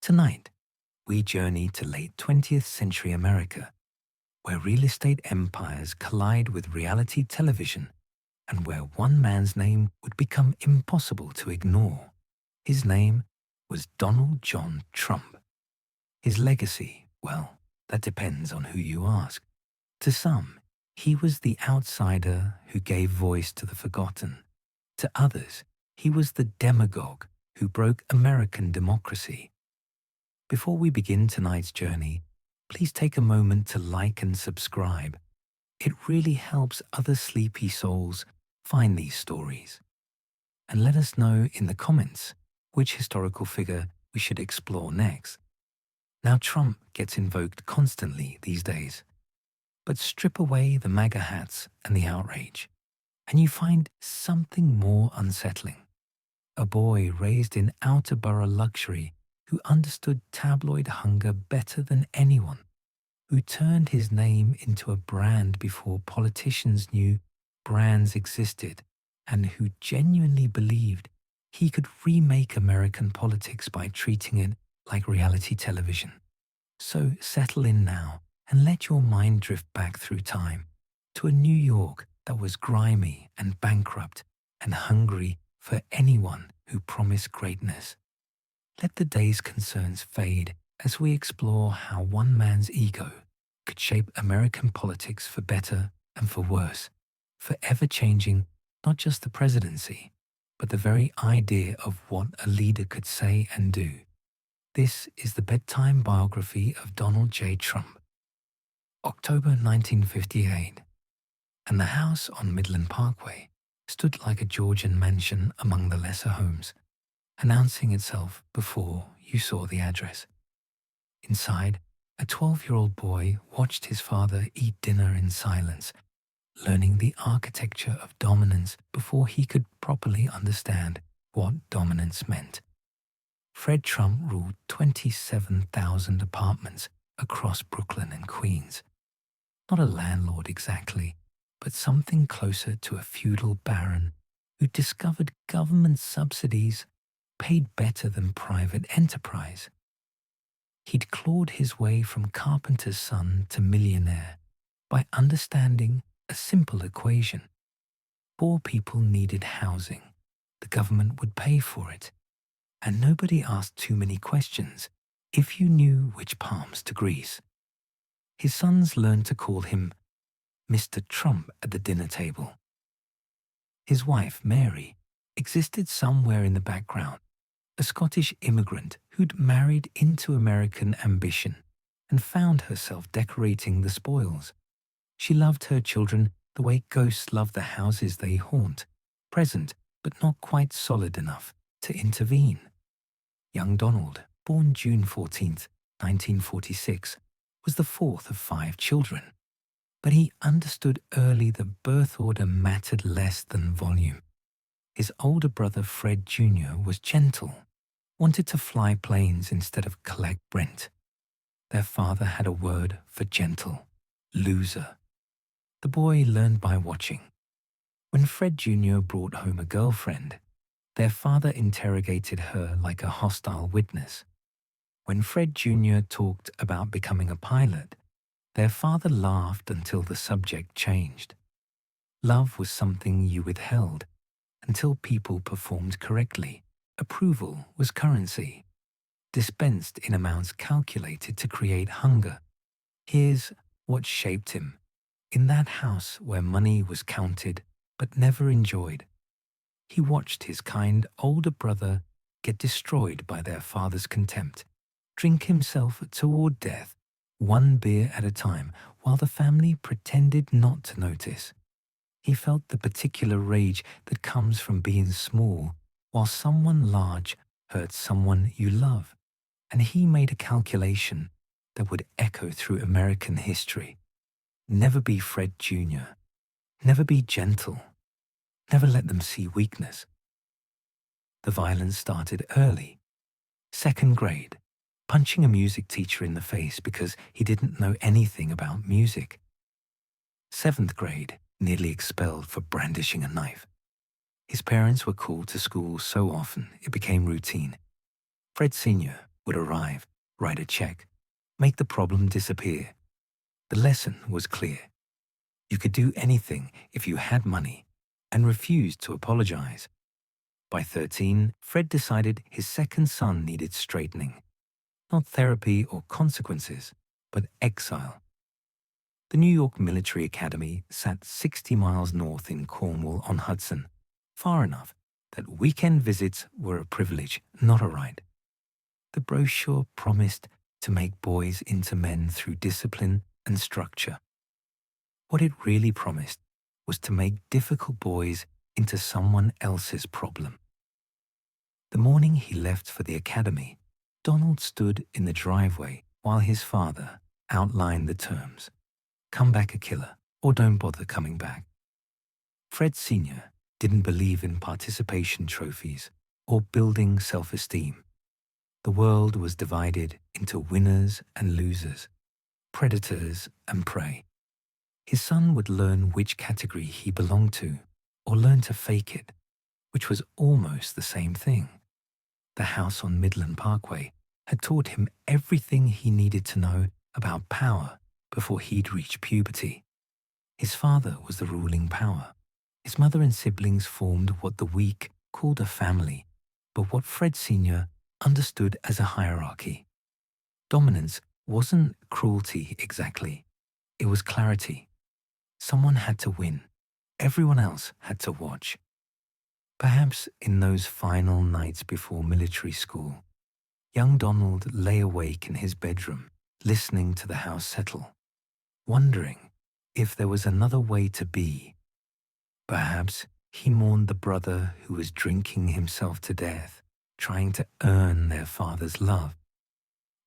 Tonight, we journey to late 20th century America, where real estate empires collide with reality television and where one man's name would become impossible to ignore. His name was Donald John Trump. His legacy, well, that depends on who you ask. To some, he was the outsider who gave voice to the forgotten. To others, he was the demagogue who broke American democracy. Before we begin tonight's journey, please take a moment to like and subscribe. It really helps other sleepy souls find these stories. And let us know in the comments which historical figure we should explore next. Now, Trump gets invoked constantly these days. But strip away the MAGA hats and the outrage, and you find something more unsettling. A boy raised in outer borough luxury who understood tabloid hunger better than anyone, who turned his name into a brand before politicians knew brands existed, and who genuinely believed he could remake American politics by treating it like reality television. So settle in now and let your mind drift back through time to a New York that was grimy and bankrupt and hungry for anyone who promised greatness. Let the day's concerns fade as we explore how one man's ego could shape American politics for better and for worse, forever changing not just the presidency, but the very idea of what a leader could say and do. This is the bedtime biography of Donald J. Trump. October 1958, and the house on Midland Parkway stood like a Georgian mansion among the lesser homes, announcing itself before you saw the address. Inside, a 12-year-old boy watched his father eat dinner in silence, learning the architecture of dominance before he could properly understand what dominance meant. Fred Trump ruled 27,000 apartments across Brooklyn and Queens. Not a landlord exactly, but something closer to a feudal baron who discovered government subsidies paid better than private enterprise. He'd clawed his way from carpenter's son to millionaire by understanding a simple equation. Poor people needed housing. The government would pay for it. And nobody asked too many questions if you knew which palms to grease. His sons learned to call him Mr. Trump at the dinner table. His wife, Mary, existed somewhere in the background, a Scottish immigrant who'd married into American ambition and found herself decorating the spoils. She loved her children the way ghosts love the houses they haunt, present but not quite solid enough to intervene. Young Donald, born June 14th, 1946, was the fourth of 5 children. But he understood early that birth order mattered less than volume. His older brother Fred Jr. was gentle, wanted to fly planes instead of collect rent. Their father had a word for gentle: loser. The boy learned by watching. When Fred Jr. brought home a girlfriend, their father interrogated her like a hostile witness. When Fred Jr. talked about becoming a pilot, their father laughed until the subject changed. Love was something you withheld until people performed correctly. Approval was currency, dispensed in amounts calculated to create hunger. Here's what shaped him. In that house where money was counted but never enjoyed, he watched his kind older brother get destroyed by their father's contempt, drink himself toward death, one beer at a time, while the family pretended not to notice. He felt the particular rage that comes from being small, while someone large hurts someone you love, and he made a calculation that would echo through American history. Never be Fred Jr. Never be gentle. Never let them see weakness. The violence started early. 2nd grade, punching a music teacher in the face because he didn't know anything about music. 7th grade, nearly expelled for brandishing a knife. His parents were called to school so often it became routine. Fred Sr. would arrive, write a check, make the problem disappear. The lesson was clear. You could do anything if you had money and refused to apologize. By 13, Fred decided his second son needed straightening. Not therapy or consequences, but exile. The New York Military Academy sat 60 miles north in Cornwall-on-Hudson, far enough that weekend visits were a privilege, not a right. The brochure promised to make boys into men through discipline and structure. What it really promised was to make difficult boys into someone else's problem. The morning he left for the academy, Donald stood in the driveway while his father outlined the terms. Come back a killer, or don't bother coming back. Fred Sr. didn't believe in participation trophies or building self-esteem. The world was divided into winners and losers, predators and prey. His son would learn which category he belonged to, or learn to fake it, which was almost the same thing. The house on Midland Parkway had taught him everything he needed to know about power before he'd reached puberty. His father was the ruling power. His mother and siblings formed what the weak called a family, but what Fred Sr. understood as a hierarchy. Dominance wasn't cruelty exactly. It was clarity. Someone had to win. Everyone else had to watch. Perhaps in those final nights before military school, young Donald lay awake in his bedroom, listening to the house settle, wondering if there was another way to be. Perhaps he mourned the brother who was drinking himself to death, trying to earn their father's love.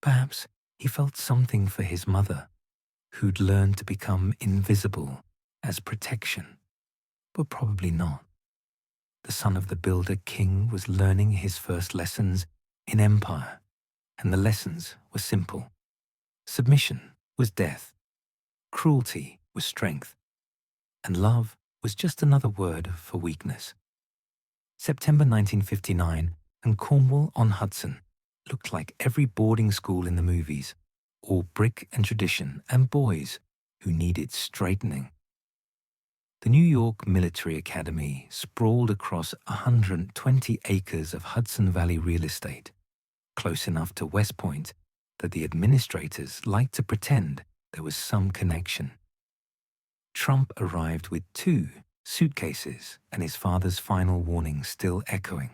Perhaps he felt something for his mother, who'd learned to become invisible as protection, but probably not. The son of the builder king was learning his first lessons in empire, and the lessons were simple. Submission was death, cruelty was strength, and love was just another word for weakness. September 1959, and Cornwall-on-Hudson looked like every boarding school in the movies, all brick and tradition and boys who needed straightening. The New York Military Academy sprawled across 120 acres of Hudson Valley real estate, close enough to West Point that the administrators liked to pretend there was some connection. Trump arrived with 2 suitcases and his father's final warning still echoing.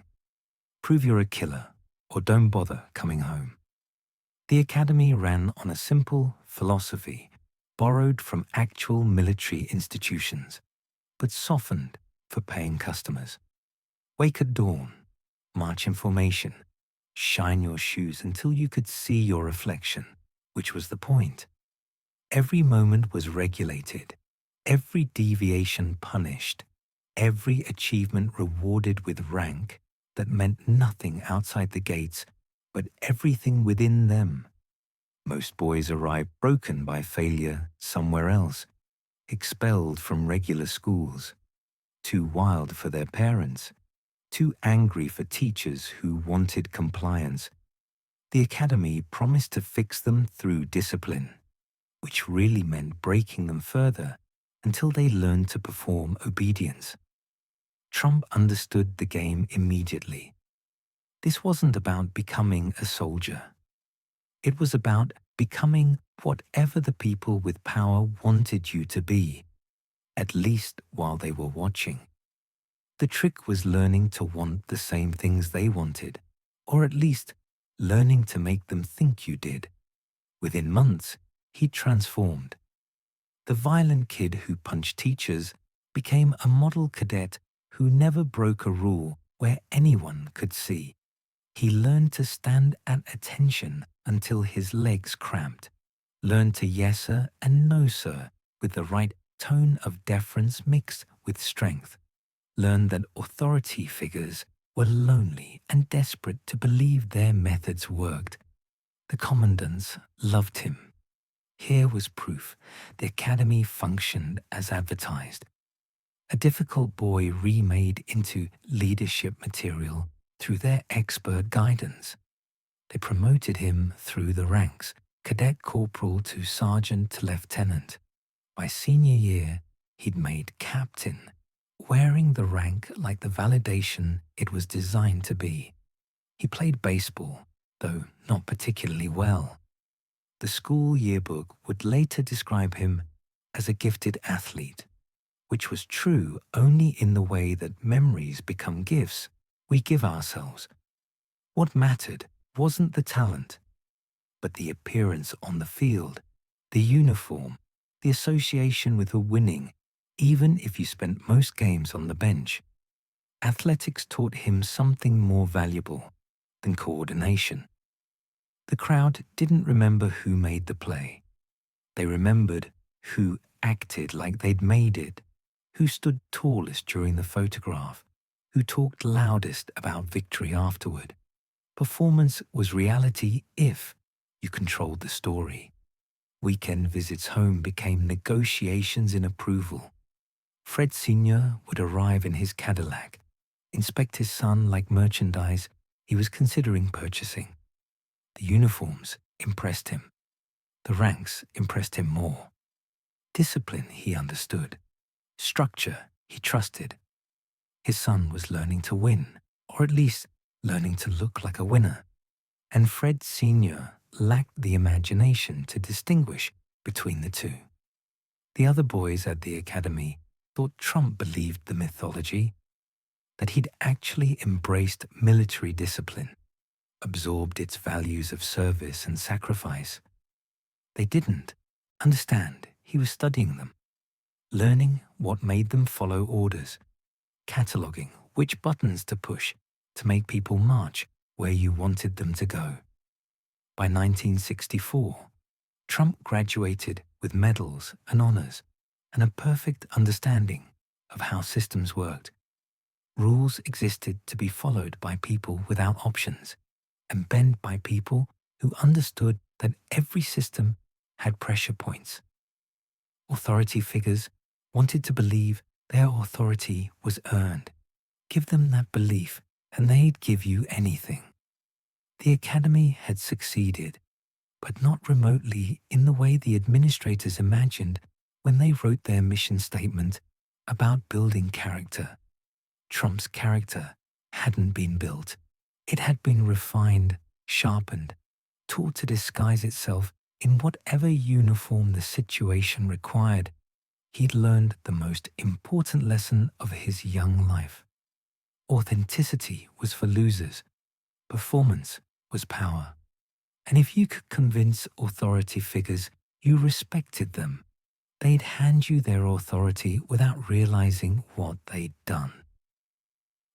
Prove you're a killer, or don't bother coming home. The academy ran on a simple philosophy borrowed from actual military institutions, but softened for paying customers. Wake at dawn, march in formation, shine your shoes until you could see your reflection, which was the point. Every moment was regulated, every deviation punished, every achievement rewarded with rank that meant nothing outside the gates, but everything within them. Most boys arrived broken by failure somewhere else, expelled from regular schools, too wild for their parents, too angry for teachers who wanted compliance. The academy promised to fix them through discipline, which really meant breaking them further until they learned to perform obedience. Trump understood the game immediately. This wasn't about becoming a soldier. It was about becoming whatever the people with power wanted you to be, at least while they were watching. The trick was learning to want the same things they wanted, or at least learning to make them think you did. Within months, he transformed. The violent kid who punched teachers became a model cadet who never broke a rule where anyone could see. He learned to stand at attention until his legs cramped, learned to yes sir and no sir with the right tone of deference mixed with strength, learned that authority figures were lonely and desperate to believe their methods worked. The commandants loved him. Here was proof the academy functioned as advertised. A difficult boy remade into leadership material through their expert guidance. They promoted him through the ranks, cadet corporal to sergeant to lieutenant. By senior year, he'd made captain, wearing the rank like the validation it was designed to be. He played baseball, though not particularly well. The school yearbook would later describe him as a gifted athlete, which was true only in the way that memories become gifts we give ourselves. What mattered wasn't the talent, but the appearance on the field, the uniform, the association with a winning, even if you spent most games on the bench. Athletics taught him something more valuable than coordination. The crowd didn't remember who made the play. They remembered who acted like they'd made it, who stood tallest during the photograph, who talked loudest about victory afterward. Performance was reality if you controlled the story. Weekend visits home became negotiations in approval. Fred Sr. would arrive in his Cadillac, inspect his son like merchandise he was considering purchasing. The uniforms impressed him. The ranks impressed him more. Discipline he understood. Structure he trusted. His son was learning to win, or at least learning to look like a winner. And Fred Sr. lacked the imagination to distinguish between the two. The other boys at the academy thought Trump believed the mythology, that he'd actually embraced military discipline, absorbed its values of service and sacrifice. They didn't understand he was studying them, learning what made them follow orders, cataloging which buttons to push to make people march where you wanted them to go. By 1964, Trump graduated with medals and honors and a perfect understanding of how systems worked. Rules existed to be followed by people without options and bent by people who understood that every system had pressure points. Authority figures wanted to believe their authority was earned. Give them that belief and they'd give you anything. The academy had succeeded, but not remotely in the way the administrators imagined when they wrote their mission statement about building character. Trump's character hadn't been built. It had been refined, sharpened, taught to disguise itself in whatever uniform the situation required. He'd learned the most important lesson of his young life. Authenticity was for losers. Performance was power. And if you could convince authority figures you respected them, they'd hand you their authority without realizing what they'd done.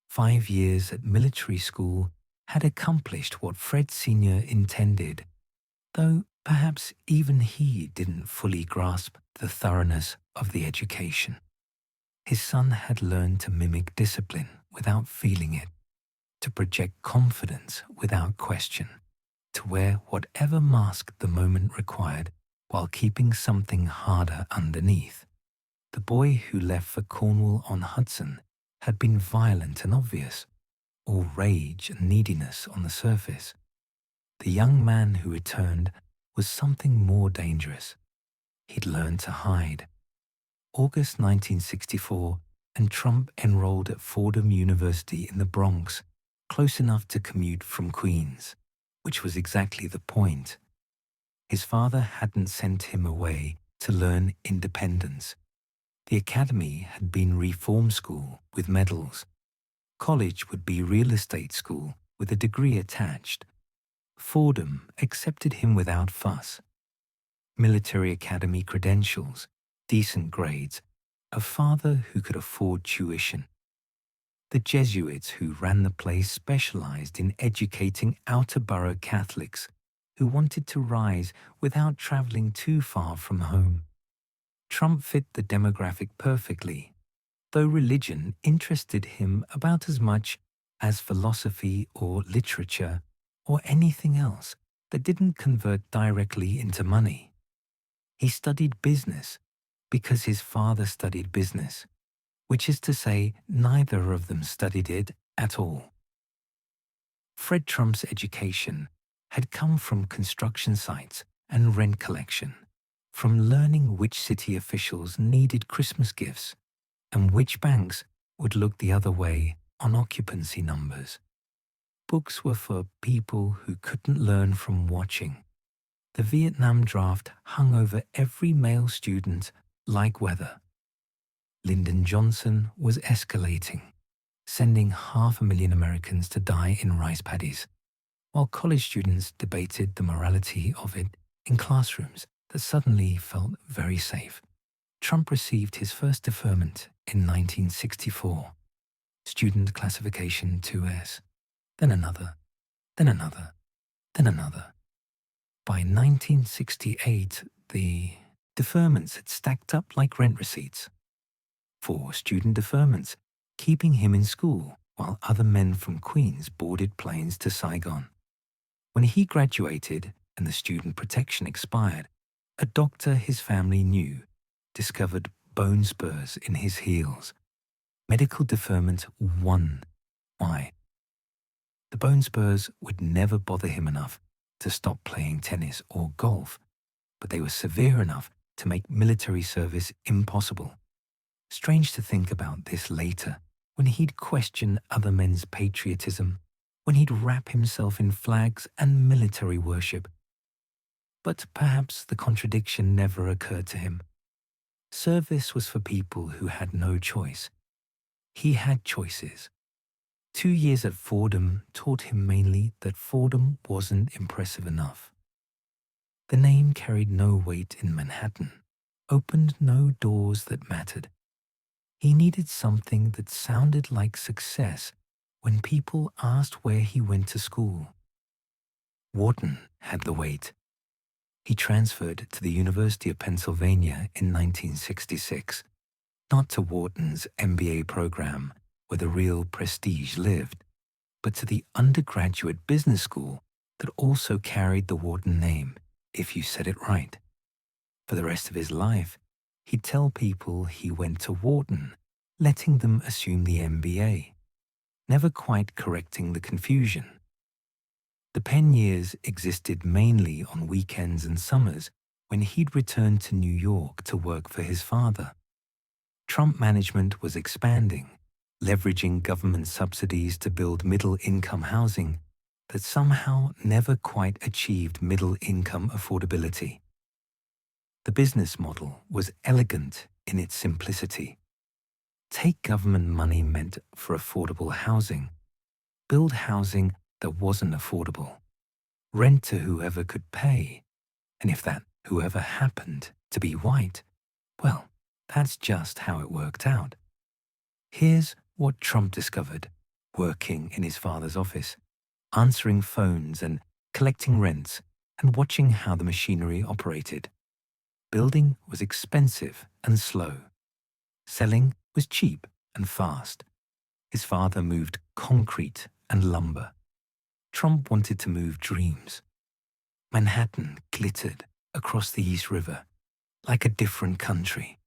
5 years at military school had accomplished what Fred Sr. intended, though perhaps even he didn't fully grasp the thoroughness of the education. His son had learned to mimic discipline without feeling it, to project confidence without question, to wear whatever mask the moment required while keeping something harder underneath. The boy who left for Cornwall-on-Hudson had been violent and obvious, all rage and neediness on the surface. The young man who returned was something more dangerous. He'd learned to hide. August 1964, and Trump enrolled at Fordham University in the Bronx, close enough to commute from Queens, which was exactly the point. His father hadn't sent him away to learn independence. The academy had been reform school with medals. College would be real estate school with a degree attached. Fordham accepted him without fuss. Military academy credentials, decent grades, a father who could afford tuition. The Jesuits who ran the place specialized in educating outer borough Catholics who wanted to rise without traveling too far from home. Trump fit the demographic perfectly, though religion interested him about as much as philosophy or literature or anything else that didn't convert directly into money. He studied business because his father studied business, which is to say neither of them studied it at all. Fred Trump's education had come from construction sites and rent collection, from learning which city officials needed Christmas gifts and which banks would look the other way on occupancy numbers. Books were for people who couldn't learn from watching. The Vietnam draft hung over every male student like weather. Lyndon Johnson was escalating, sending 500,000 Americans to die in rice paddies, while college students debated the morality of it in classrooms that suddenly felt very safe. Trump received his first deferment in 1964, student classification 2S, then another, then another, then another. By 1968, the deferments had stacked up like rent receipts. 4 student deferments, keeping him in school while other men from Queens boarded planes to Saigon. When he graduated and the student protection expired, a doctor his family knew discovered bone spurs in his heels. Medical deferment 1. Why? The bone spurs would never bother him enough to stop playing tennis or golf, but they were severe enough to make military service impossible. Strange to think about this later, when he'd question other men's patriotism, when he'd wrap himself in flags and military worship. But perhaps the contradiction never occurred to him. Service was for people who had no choice. He had choices. 2 years at Fordham taught him mainly that Fordham wasn't impressive enough. The name carried no weight in Manhattan, opened no doors that mattered. He needed something that sounded like success when people asked where he went to school. Wharton had the weight. He transferred to the University of Pennsylvania in 1966, not to Wharton's MBA program where the real prestige lived, but to the undergraduate business school that also carried the Wharton name, if you said it right. For the rest of his life, he'd tell people he went to Wharton, letting them assume the MBA, never quite correcting the confusion. The Penn years existed mainly on weekends and summers when he'd returned to New York to work for his father. Trump management was expanding, leveraging government subsidies to build middle-income housing that somehow never quite achieved middle-income affordability. The business model was elegant in its simplicity. Take government money meant for affordable housing, build housing that wasn't affordable, rent to whoever could pay, and if that whoever happened to be white, well, that's just how it worked out. Here's what Trump discovered, working in his father's office, answering phones and collecting rents and watching how the machinery operated. Building was expensive and slow. Selling was cheap and fast. His father moved concrete and lumber. Trump wanted to move dreams. Manhattan glittered across the East River like a different country.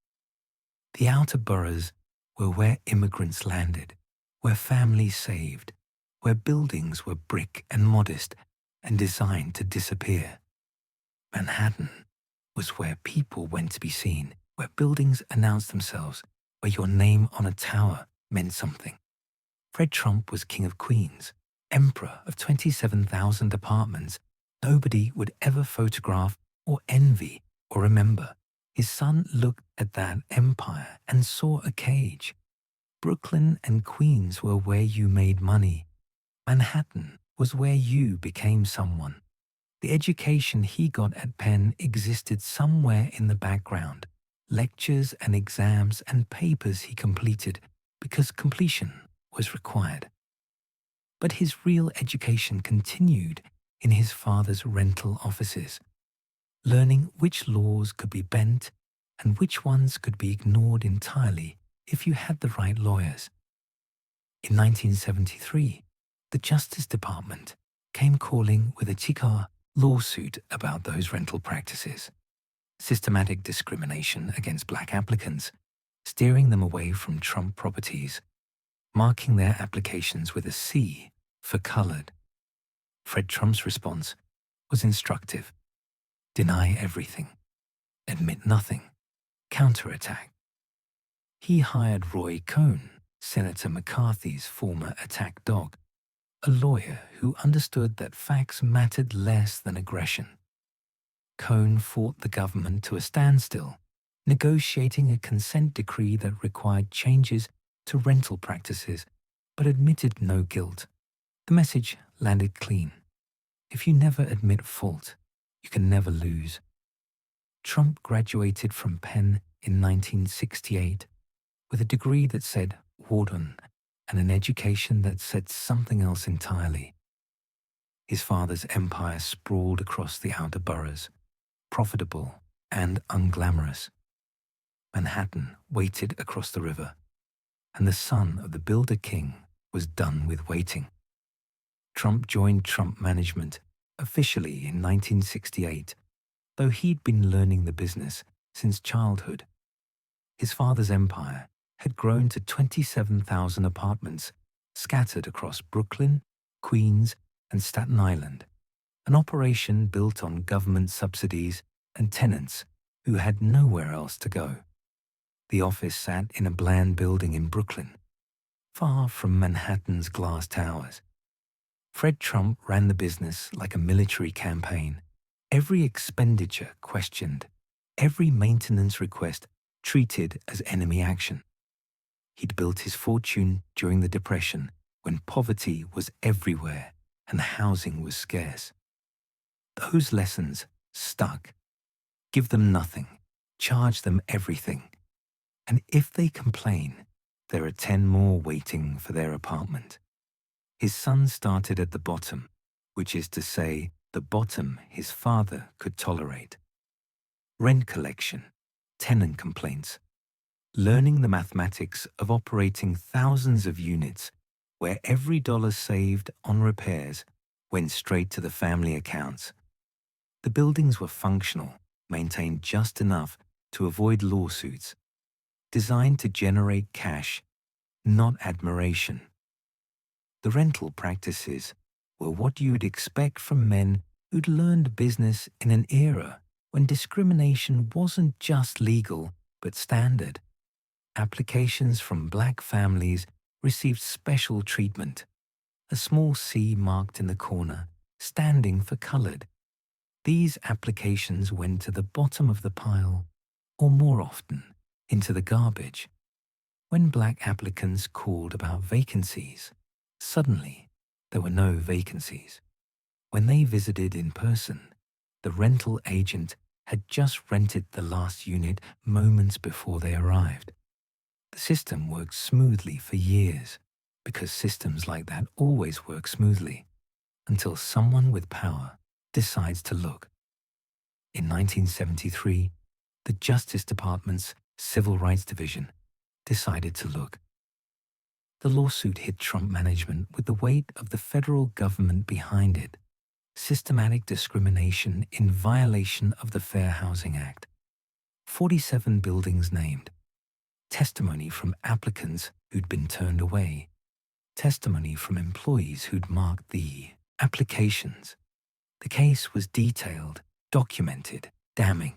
The outer boroughs were where immigrants landed, where families saved, where buildings were brick and modest and designed to disappear. Manhattan was where people went to be seen, where buildings announced themselves, where your name on a tower meant something. Fred Trump was king of Queens, emperor of 27,000 apartments nobody would ever photograph or envy or remember. His son looked at that empire and saw a cage. Brooklyn and Queens were where you made money. Manhattan was where you became someone. The education he got at Penn existed somewhere in the background, lectures and exams and papers he completed because completion was required. But his real education continued in his father's rental offices, learning which laws could be bent and which ones could be ignored entirely if you had the right lawyers. In 1973, the Justice Department came calling with a Chickasaw lawsuit about those rental practices, systematic discrimination against black applicants, steering them away from Trump properties, marking their applications with a C for colored. Fred Trump's response was instructive. Deny everything. Admit nothing. Counterattack. He hired Roy Cohn, Senator McCarthy's former attack dog, a lawyer who understood that facts mattered less than aggression. Cohn fought the government to a standstill, negotiating a consent decree that required changes to rental practices, but admitted no guilt. The message landed clean. If you never admit fault, you can never lose. Trump graduated from Penn in 1968 with a degree that said warden and an education that said something else entirely. His father's empire sprawled across the outer boroughs, profitable and unglamorous. Manhattan waited across the river, and the son of the builder king was done with waiting. Trump joined Trump management officially in 1968, though he'd been learning the business since childhood. His father's empire had grown to 27,000 apartments scattered across Brooklyn, Queens, and Staten Island, an operation built on government subsidies and tenants who had nowhere else to go. The office sat in a bland building in Brooklyn, far from Manhattan's glass towers. Fred Trump ran the business like a military campaign, every expenditure questioned, every maintenance request treated as enemy action. He'd built his fortune during the Depression when poverty was everywhere and housing was scarce. Those lessons stuck. Give them nothing, charge them everything, and if they complain, there are 10 more waiting for their apartment. His son started at the bottom, which is to say, the bottom his father could tolerate. Rent collection, tenant complaints, learning the mathematics of operating thousands of units where every dollar saved on repairs went straight to the family accounts. The buildings were functional, maintained just enough to avoid lawsuits, designed to generate cash, not admiration. The rental practices were what you'd expect from men who'd learned business in an era when discrimination wasn't just legal but standard. Applications from black families received special treatment, a small C marked in the corner, standing for colored. These applications went to the bottom of the pile, or more often, into the garbage. When black applicants called about vacancies, suddenly there were no vacancies. When they visited in person, the rental agent had just rented the last unit moments before they arrived. The system worked smoothly for years, because systems like that always work smoothly, until someone with power decides to look. In 1973, the Justice Department's Civil Rights Division decided to look. The lawsuit hit Trump management with the weight of the federal government behind it. Systematic discrimination in violation of the Fair Housing Act. 47 buildings named. Testimony from applicants who'd been turned away. Testimony from employees who'd marked the applications. The case was detailed, documented, damning.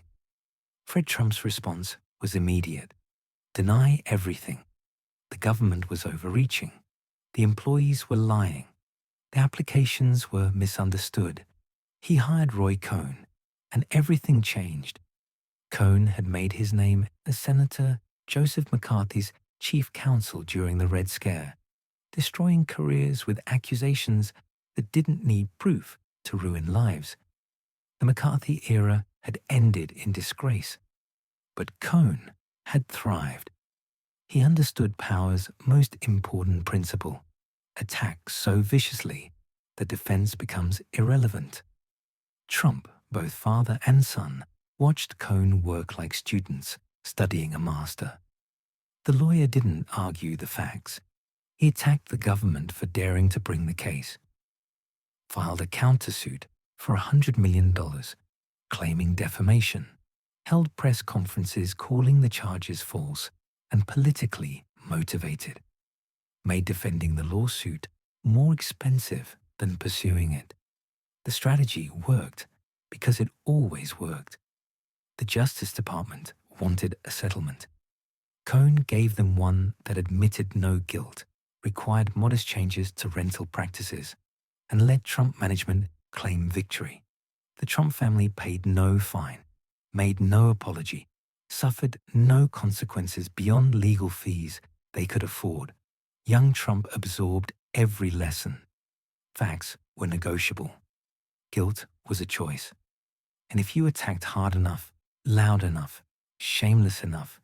Fred Trump's response was immediate. Deny everything. The government was overreaching. The employees were lying. The applications were misunderstood. He hired Roy Cohn, and everything changed. Cohn had made his name as Senator Joseph McCarthy's chief counsel during the Red Scare, destroying careers with accusations that didn't need proof to ruin lives. The McCarthy era had ended in disgrace, but Cohn had thrived. He understood power's most important principle: attack so viciously that defense becomes irrelevant. Trump, both father and son, watched Cohn work like students studying a master. The lawyer didn't argue the facts. He attacked the government for daring to bring the case. Filed a countersuit for $100 million, claiming defamation. Held press conferences calling the charges false and politically motivated. Made defending the lawsuit more expensive than pursuing it. The strategy worked because it always worked. The Justice Department wanted a settlement. Cohn gave them one that admitted no guilt, required modest changes to rental practices, and let Trump management claim victory. The Trump family paid no fine, made no apology, suffered no consequences beyond legal fees they could afford. Young Trump absorbed every lesson. Facts were negotiable. Guilt was a choice. And if you attacked hard enough, loud enough, shameless enough,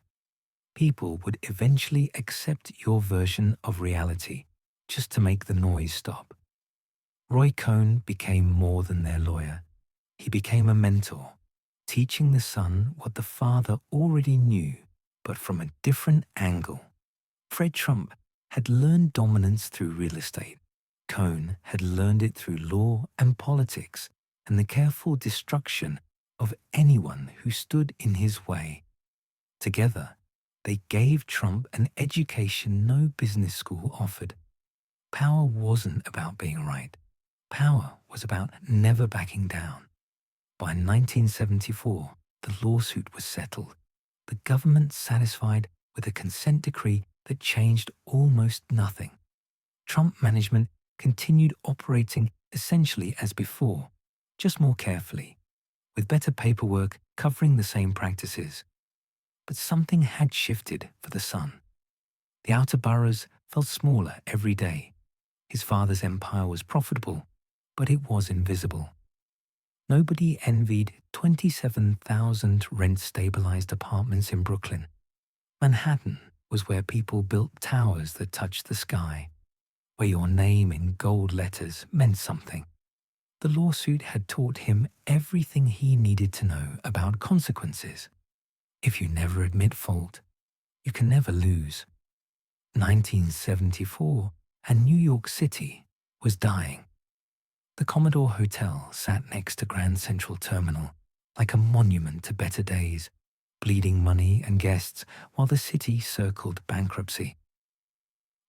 people would eventually accept your version of reality just to make the noise stop. Roy Cohn became more than their lawyer. He became a mentor, teaching the son what the father already knew, but from a different angle. Fred Trump had learned dominance through real estate. Cohn had learned it through law and politics and the careful destruction of anyone who stood in his way. Together, they gave Trump an education no business school offered. Power wasn't about being right. Power was about never backing down. By 1974, the lawsuit was settled. The government satisfied with a consent decree that changed almost nothing. Trump management continued operating essentially as before, just more carefully, with better paperwork covering the same practices. But something had shifted for the son. The outer boroughs felt smaller every day. His father's empire was profitable, but it was invisible. Nobody envied 27,000 rent-stabilized apartments in Brooklyn. Manhattan was where people built towers that touched the sky, where your name in gold letters meant something. The lawsuit had taught him everything he needed to know about consequences. If you never admit fault, you can never lose. 1974, and New York City was dying. The Commodore Hotel sat next to Grand Central Terminal, like a monument to better days, bleeding money and guests while the city circled bankruptcy.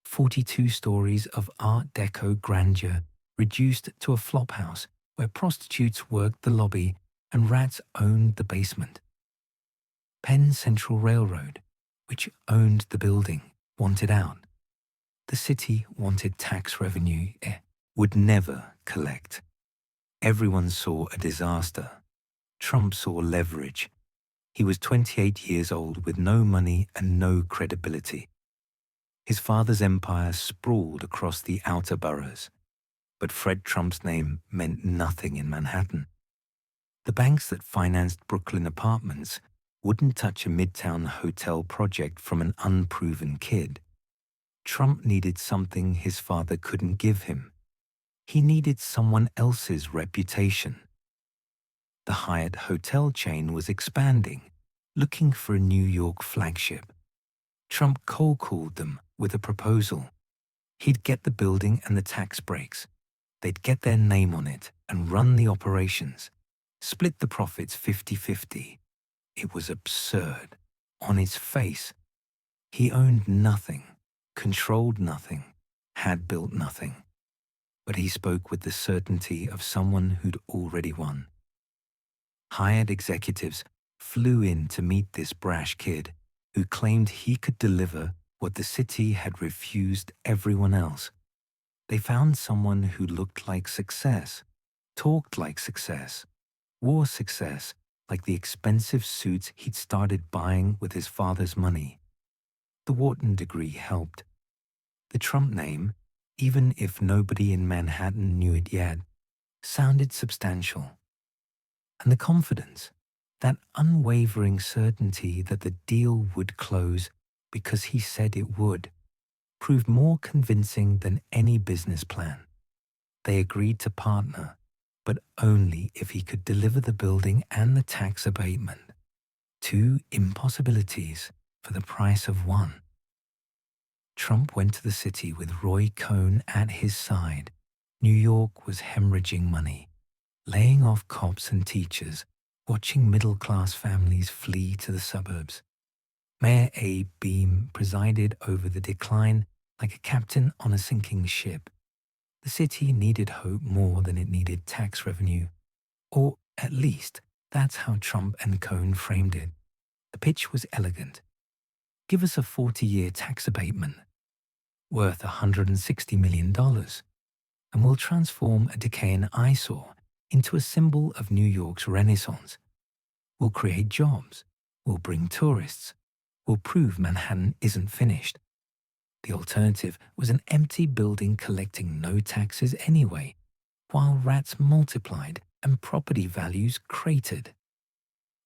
42 stories of Art Deco grandeur reduced to a flophouse where prostitutes worked the lobby and rats owned the basement. Penn Central Railroad, which owned the building, wanted out. The city wanted tax revenue it would never collect. Everyone saw a disaster. Trump saw leverage. He was 28 years old with no money and no credibility. His father's empire sprawled across the outer boroughs, but Fred Trump's name meant nothing in Manhattan. The banks that financed Brooklyn apartments wouldn't touch a midtown hotel project from an unproven kid. Trump needed something his father couldn't give him. He needed someone else's reputation. The Hyatt hotel chain was expanding, looking for a New York flagship. Trump cold-called them with a proposal. He'd get the building and the tax breaks. They'd get their name on it and run the operations, split the profits 50-50. It was absurd. On its face, he owned nothing, controlled nothing, had built nothing. But he spoke with the certainty of someone who'd already won. Hired executives flew in to meet this brash kid who claimed he could deliver what the city had refused everyone else. They found someone who looked like success, talked like success, wore success like the expensive suits he'd started buying with his father's money. The Wharton degree helped. The Trump name, even if nobody in Manhattan knew it yet, sounded substantial. And the confidence, that unwavering certainty that the deal would close because he said it would, proved more convincing than any business plan. They agreed to partner, but only if he could deliver the building and the tax abatement. Two impossibilities for the price of one. Trump went to the city with Roy Cohn at his side. New York was hemorrhaging money, laying off cops and teachers, watching middle-class families flee to the suburbs. Mayor Abe Beame presided over the decline like a captain on a sinking ship. The city needed hope more than it needed tax revenue, or at least that's how Trump and Cohn framed it. The pitch was elegant. Give us a 40-year tax abatement worth $160 million, and we'll transform a decaying eyesore into a symbol of New York's Renaissance. We'll create jobs. We'll bring tourists. We'll prove Manhattan isn't finished. The alternative was an empty building collecting no taxes anyway, while rats multiplied and property values cratered.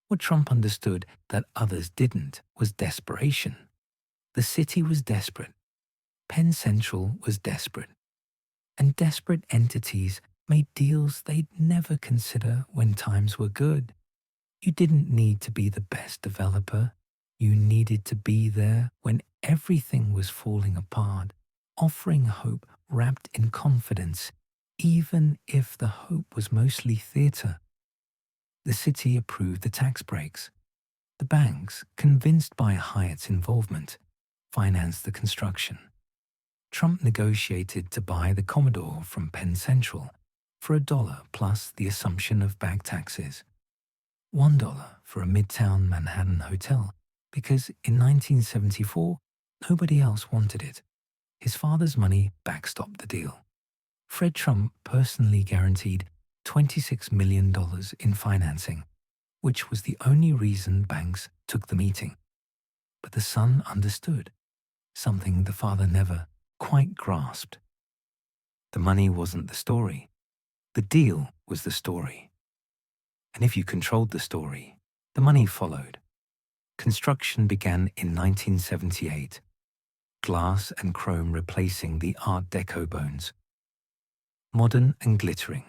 What Trump understood that others didn't was desperation. The city was desperate. Penn Central was desperate. And desperate entities made deals they'd never consider when times were good. You didn't need to be the best developer. You needed to be there when everything was falling apart, offering hope wrapped in confidence, even if the hope was mostly theater. The city approved the tax breaks. The banks, convinced by Hyatt's involvement, financed the construction. Trump negotiated to buy the Commodore from Penn Central for $1 plus the assumption of back taxes. $1 for a midtown Manhattan hotel because in 1974, nobody else wanted it. His father's money backstopped the deal. Fred Trump personally guaranteed $26 million in financing, which was the only reason banks took the meeting. But the son understood, something the father never quite grasped. The money wasn't the story. The deal was the story. And if you controlled the story, the money followed. Construction began in 1978, glass and chrome replacing the Art Deco bones. Modern and glittering,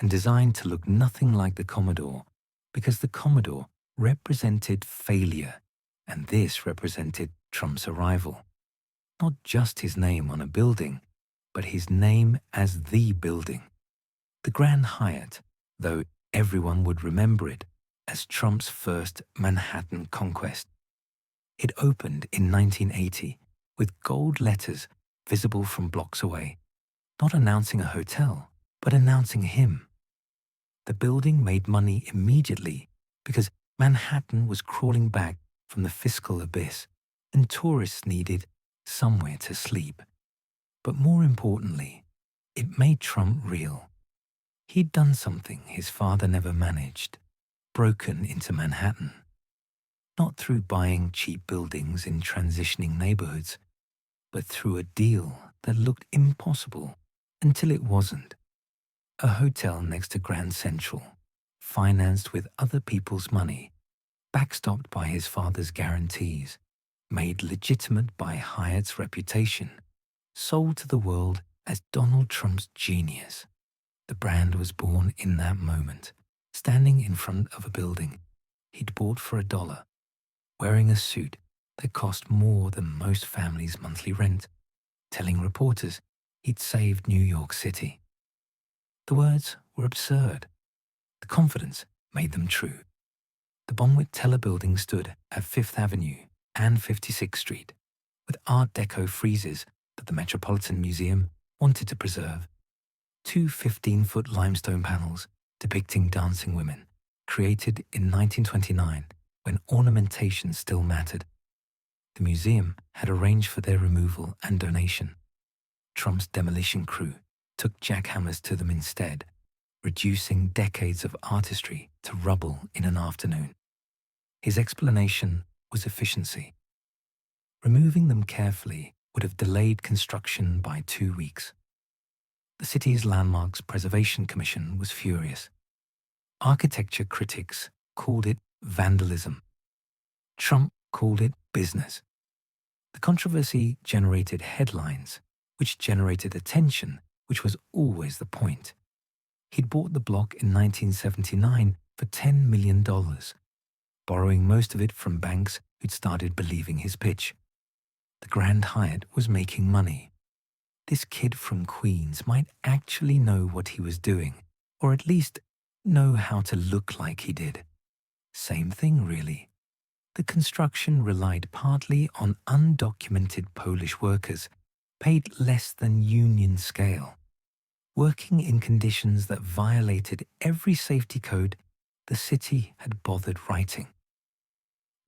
and designed to look nothing like the Commodore, because the Commodore represented failure, and this represented Trump's arrival. Not just his name on a building, but his name as the building. The Grand Hyatt, though everyone would remember it as Trump's first Manhattan conquest. It opened in 1980 with gold letters visible from blocks away, not announcing a hotel, but announcing him. The building made money immediately because Manhattan was crawling back from the fiscal abyss, and tourists needed somewhere to sleep. But more importantly, it made Trump real. He'd done something his father never managed, broken into Manhattan. Not through buying cheap buildings in transitioning neighborhoods, but through a deal that looked impossible until it wasn't. A hotel next to Grand Central, financed with other people's money, backstopped by his father's guarantees, made legitimate by Hyatt's reputation, sold to the world as Donald Trump's genius. The brand was born in that moment, standing in front of a building he'd bought for $1, wearing a suit that cost more than most families' monthly rent, telling reporters he'd saved New York City. The words were absurd. The confidence made them true. The Bonwit Teller building stood at 5th Avenue and 56th Street, with Art Deco friezes that the Metropolitan Museum wanted to preserve. Two 15-foot limestone panels depicting dancing women, created in 1929 when ornamentation still mattered. The museum had arranged for their removal and donation. Trump's demolition crew took jackhammers to them instead, reducing decades of artistry to rubble in an afternoon. His explanation was efficiency. Removing them carefully would have delayed construction by 2 weeks. The city's Landmarks Preservation Commission was furious. Architecture critics called it vandalism. Trump called it business. The controversy generated headlines, which generated attention, which was always the point. He'd bought the block in 1979 for $10 million, borrowing most of it from banks who'd started believing his pitch. The Grand Hyatt was making money. This kid from Queens might actually know what he was doing, or at least know how to look like he did. Same thing, really. The construction relied partly on undocumented Polish workers, paid less than union scale. working in conditions that violated every safety code the city had bothered writing.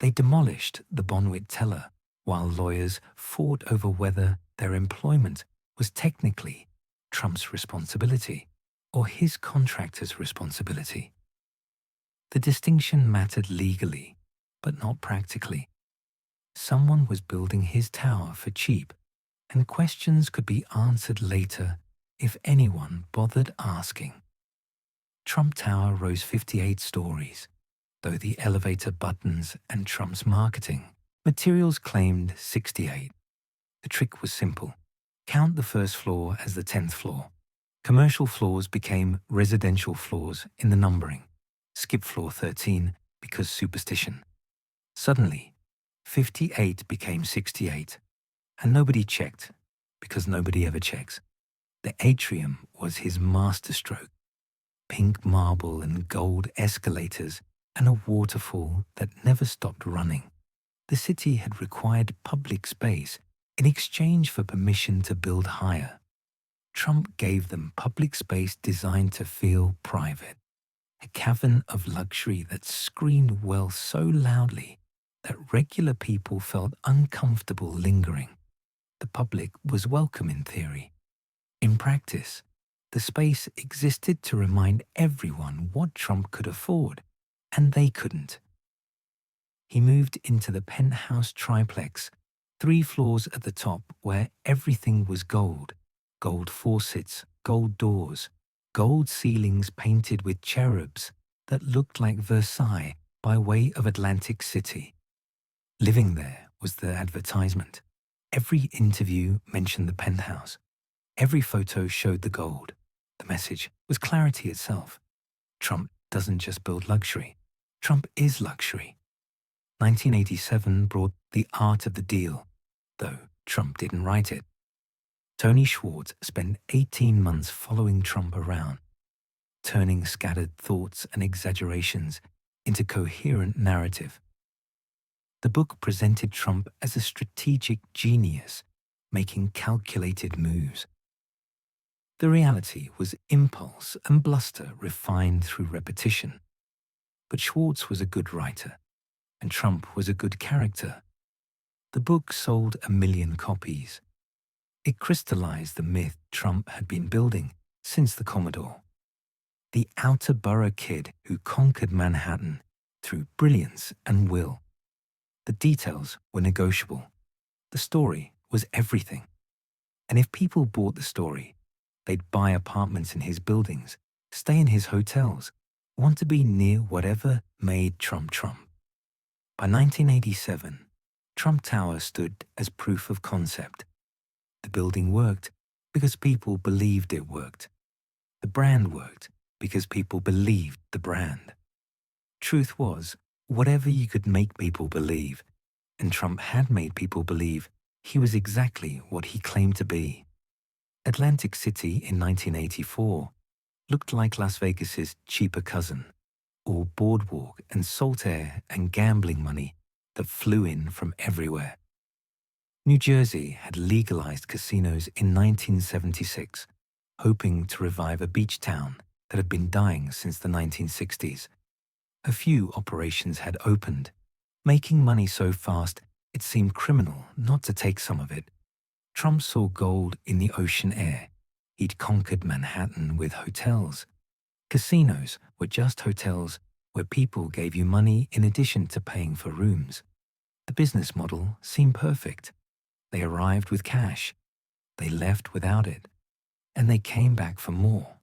They demolished the Bonwit teller while lawyers fought over whether their employment was technically Trump's responsibility or his contractor's responsibility. The distinction mattered legally, but not practically. Someone was building his tower for cheap, and questions could be answered later if anyone bothered asking. Trump Tower rose 58 stories, though the elevator buttons and Trump's marketing materials claimed 68. The trick was simple. Count the first floor as the 10th floor. Commercial floors became residential floors in the numbering. Skip floor 13 because superstition. Suddenly, 58 became 68, and nobody checked because nobody ever checks. The atrium was his masterstroke. Pink marble and gold escalators and a waterfall that never stopped running. The city had required public space in exchange for permission to build higher. Trump gave them public space designed to feel private, a cavern of luxury that screamed wealth so loudly that regular people felt uncomfortable lingering. The public was welcome in theory. In practice, the space existed to remind everyone what Trump could afford, and they couldn't. He moved into the penthouse triplex, 3 floors at the top where everything was gold. Gold faucets, gold doors, gold ceilings painted with cherubs that looked like Versailles by way of Atlantic City. Living there was the advertisement. Every interview mentioned the penthouse. Every photo showed the gold. The message was clarity itself. Trump doesn't just build luxury. Trump is luxury. 1987 brought The Art of the Deal, though Trump didn't write it. Tony Schwartz spent 18 months following Trump around, turning scattered thoughts and exaggerations into coherent narrative. The book presented Trump as a strategic genius, making calculated moves. The reality was impulse and bluster refined through repetition. But Schwartz was a good writer, and Trump was a good character. The book sold 1 million copies. It crystallized the myth Trump had been building since the Commodore. The outer borough kid who conquered Manhattan through brilliance and will. The details were negotiable. The story was everything. And if people bought the story, they'd buy apartments in his buildings, stay in his hotels, want to be near whatever made Trump Trump. By 1987, Trump Tower stood as proof of concept. The building worked because people believed it worked. The brand worked because people believed the brand. Truth was, whatever you could make people believe, and Trump had made people believe he was exactly what he claimed to be. Atlantic City in 1984 looked like Las Vegas's cheaper cousin, all boardwalk and salt air and gambling money that flew in from everywhere. New Jersey had legalized casinos in 1976, hoping to revive a beach town that had been dying since the 1960s. A few operations had opened, making money so fast it seemed criminal not to take some of it. Trump saw gold in the ocean air. He'd conquered Manhattan with hotels. Casinos were just hotels where people gave you money in addition to paying for rooms. The business model seemed perfect. They arrived with cash. They left without it. And they came back for more.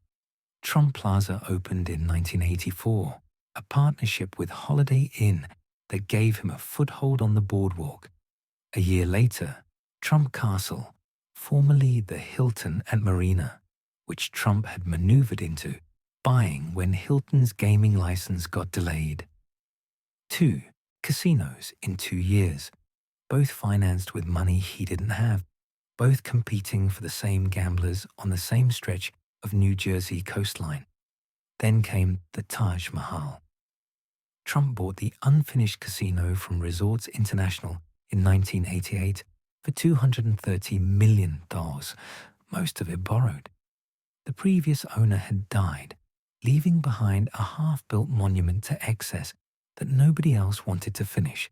Trump Plaza opened in 1984, a partnership with Holiday Inn that gave him a foothold on the boardwalk. A year later, Trump Castle, formerly the Hilton at Marina, which Trump had maneuvered into, buying when Hilton's gaming license got delayed. 2 casinos in 2 years, both financed with money he didn't have, both competing for the same gamblers on the same stretch of New Jersey coastline. Then came the Taj Mahal. Trump bought the unfinished casino from Resorts International in 1988 for $230 million, most of it borrowed. The previous owner had died, leaving behind a half-built monument to excess that nobody else wanted to finish.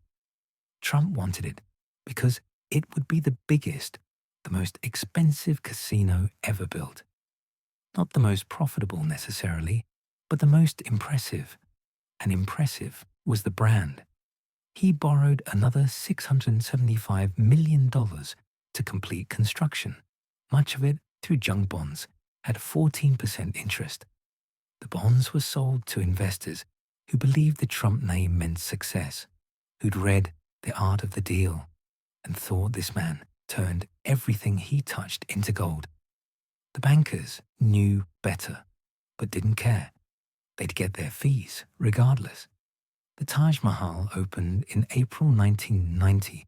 Trump wanted it because it would be the biggest, the most expensive casino ever built. Not the most profitable necessarily, but the most impressive. And impressive was the brand. He borrowed another $675 million to complete construction, much of it through junk bonds at 14% interest. The bonds were sold to investors who believed the Trump name meant success, who'd read The Art of the Deal and thought this man turned everything he touched into gold. The bankers knew better, but didn't care. They'd get their fees regardless. The Taj Mahal opened in April 1990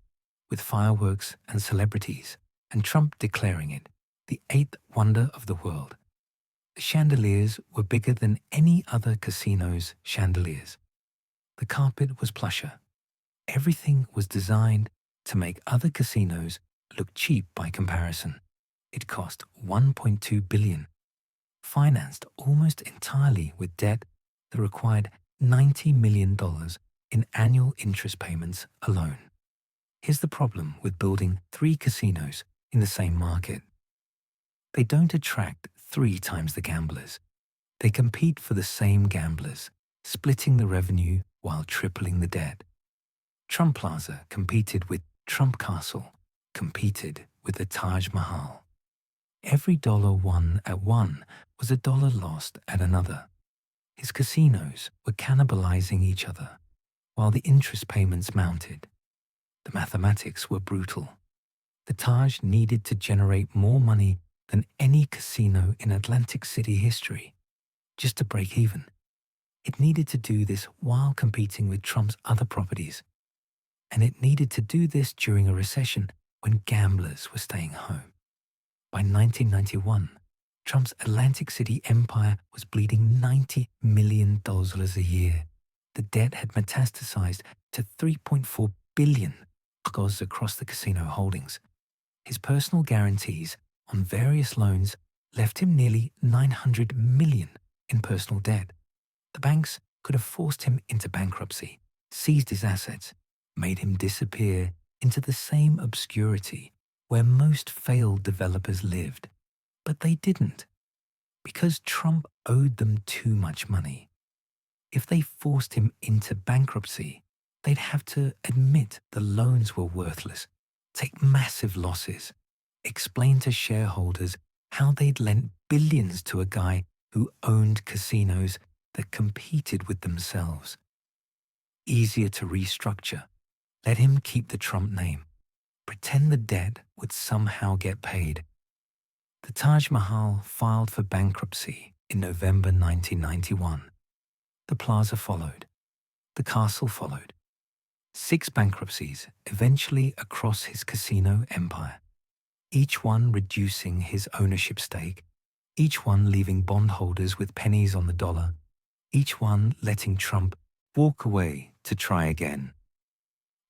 with fireworks and celebrities, and Trump declaring it the eighth wonder of the world. The chandeliers were bigger than any other casino's chandeliers. The carpet was plusher. Everything was designed to make other casinos look cheap by comparison. It cost $1.2 billion, financed almost entirely with debt that required $90 million in annual interest payments alone. Here's the problem with building 3 casinos in the same market. They don't attract 3 times the gamblers. They compete for the same gamblers, splitting the revenue while tripling the debt. Trump Plaza competed with Trump Castle, competed with the Taj Mahal. Every dollar won at one was a dollar lost at another. His casinos were cannibalizing each other, while the interest payments mounted. The mathematics were brutal. The Taj needed to generate more money than any casino in Atlantic City history, just to break even. It needed to do this while competing with Trump's other properties. And it needed to do this during a recession when gamblers were staying home. By 1991, Trump's Atlantic City empire was bleeding $90 million a year. The debt had metastasized to $3.4 billion across the casino holdings. His personal guarantees on various loans left him nearly $900 million in personal debt. The banks could have forced him into bankruptcy, seized his assets, made him disappear into the same obscurity where most failed developers lived. But they didn't, because Trump owed them too much money. If they forced him into bankruptcy, they'd have to admit the loans were worthless, take massive losses, explain to shareholders how they'd lent billions to a guy who owned casinos that competed with themselves. Easier to restructure. Let him keep the Trump name. Pretend the debt would somehow get paid. The Taj Mahal filed for bankruptcy in November 1991. The plaza followed. The castle followed. 6 bankruptcies eventually across his casino empire, each one reducing his ownership stake, each one leaving bondholders with pennies on the dollar, each one letting Trump walk away to try again.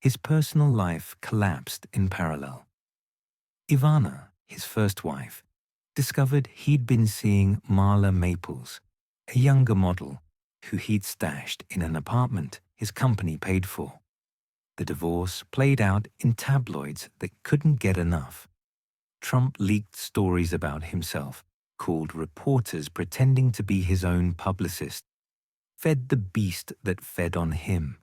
His personal life collapsed in parallel. Ivana, his first wife, discovered he'd been seeing Marla Maples, a younger model who he'd stashed in an apartment his company paid for. The divorce played out in tabloids that couldn't get enough. Trump leaked stories about himself, called reporters pretending to be his own publicist, fed the beast that fed on him.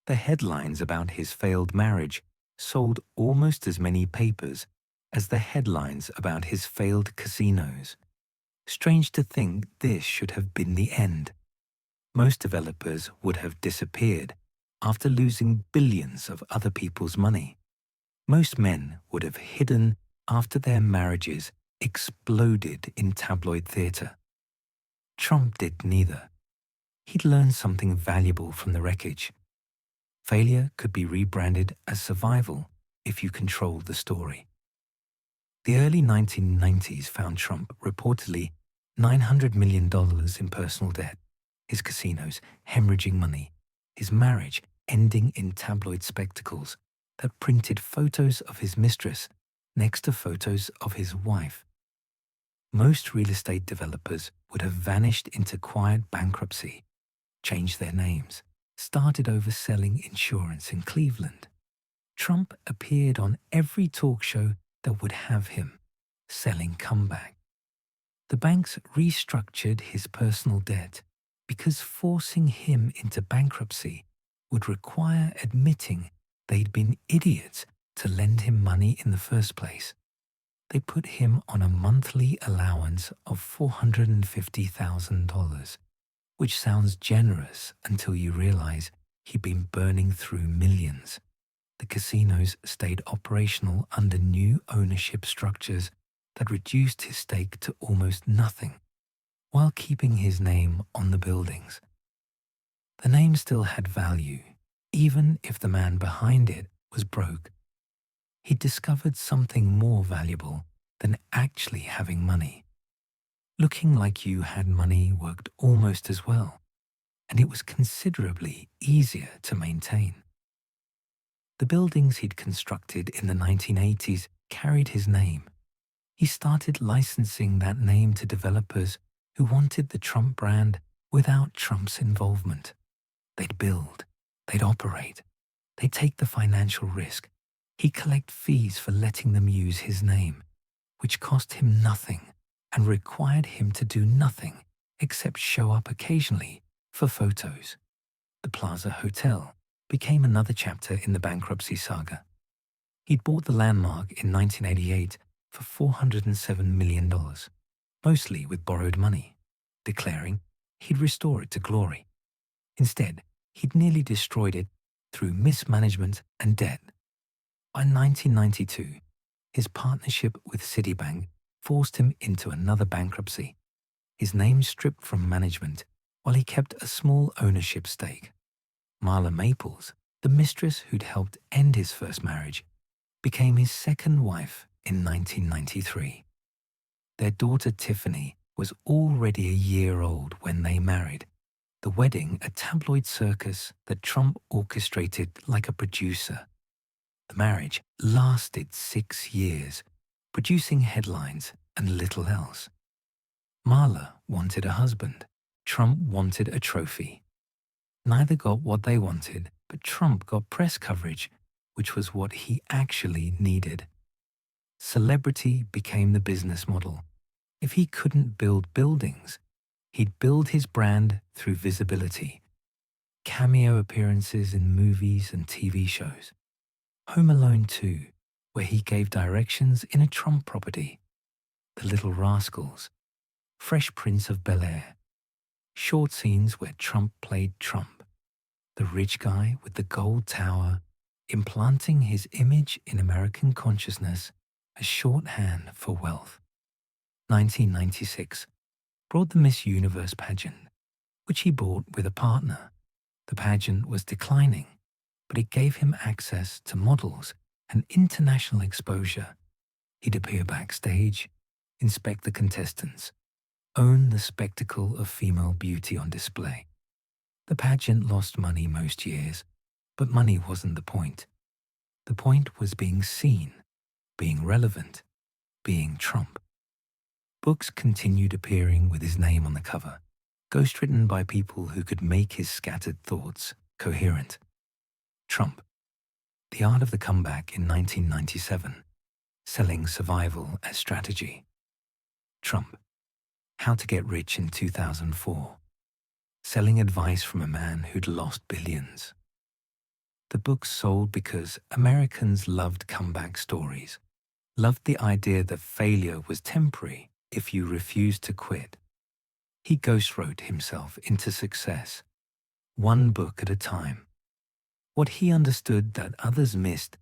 The headlines about his failed marriage sold almost as many papers as the headlines about his failed casinos. Strange to think this should have been the end. Most developers would have disappeared after losing billions of other people's money. Most men would have hidden after their marriages exploded in tabloid theater. Trump did neither. He'd learned something valuable from the wreckage. Failure could be rebranded as survival if you controlled the story. The early 1990s found Trump reportedly $900 million in personal debt, his casinos hemorrhaging money, his marriage ending in tabloid spectacles that printed photos of his mistress next to photos of his wife. Most real estate developers would have vanished into quiet bankruptcy, changed their names, started over selling insurance in Cleveland. Trump appeared on every talk show that would have him selling comeback. The banks restructured his personal debt because forcing him into bankruptcy would require admitting they'd been idiots to lend him money in the first place. They put him on a monthly allowance of $450,000, which sounds generous until you realize he'd been burning through millions. The casinos stayed operational under new ownership structures that reduced his stake to almost nothing, while keeping his name on the buildings. The name still had value, even if the man behind it was broke. He discovered something more valuable than actually having money. Looking like you had money worked almost as well, and it was considerably easier to maintain. The buildings he'd constructed in the 1980s carried his name. He started licensing that name to developers who wanted the Trump brand without Trump's involvement. They'd build, they'd operate, they'd take the financial risk. He'd collect fees for letting them use his name, which cost him nothing and required him to do nothing except show up occasionally for photos. The Plaza Hotel became another chapter in the bankruptcy saga. He'd bought the landmark in 1988 for $407 million, mostly with borrowed money, declaring he'd restore it to glory. Instead, he'd nearly destroyed it through mismanagement and debt. By 1992, his partnership with Citibank forced him into another bankruptcy, his name stripped from management while he kept a small ownership stake. Marla Maples, the mistress who'd helped end his first marriage, became his second wife in 1993. Their daughter Tiffany was already a year old when they married, the wedding a tabloid circus that Trump orchestrated like a producer. The marriage lasted 6 years, producing headlines and little else. Marla wanted a husband. Trump wanted a trophy. Neither got what they wanted, but Trump got press coverage, which was what he actually needed. Celebrity became the business model. If he couldn't build buildings, he'd build his brand through visibility. Cameo appearances in movies and TV shows. Home Alone 2, where he gave directions in a Trump property. The Little Rascals. Fresh Prince of Bel-Air. Short scenes where Trump played Trump, the rich guy with the gold tower, implanting his image in American consciousness as shorthand for wealth. 1996 brought the Miss Universe pageant, which he bought with a partner. The pageant was declining, but it gave him access to models and international exposure. He'd appear backstage, inspect the contestants, own the spectacle of female beauty on display. The pageant lost money most years, but money wasn't the point. The point was being seen, being relevant, being Trump. Books continued appearing with his name on the cover, ghostwritten by people who could make his scattered thoughts coherent. Trump, The Art of the Comeback in 1997, selling survival as strategy. Trump, How to Get Rich in 2004, selling advice from a man who'd lost billions. The book sold because Americans loved comeback stories, loved the idea that failure was temporary if you refused to quit. He ghostwrote himself into success, one book at a time. What he understood that others missed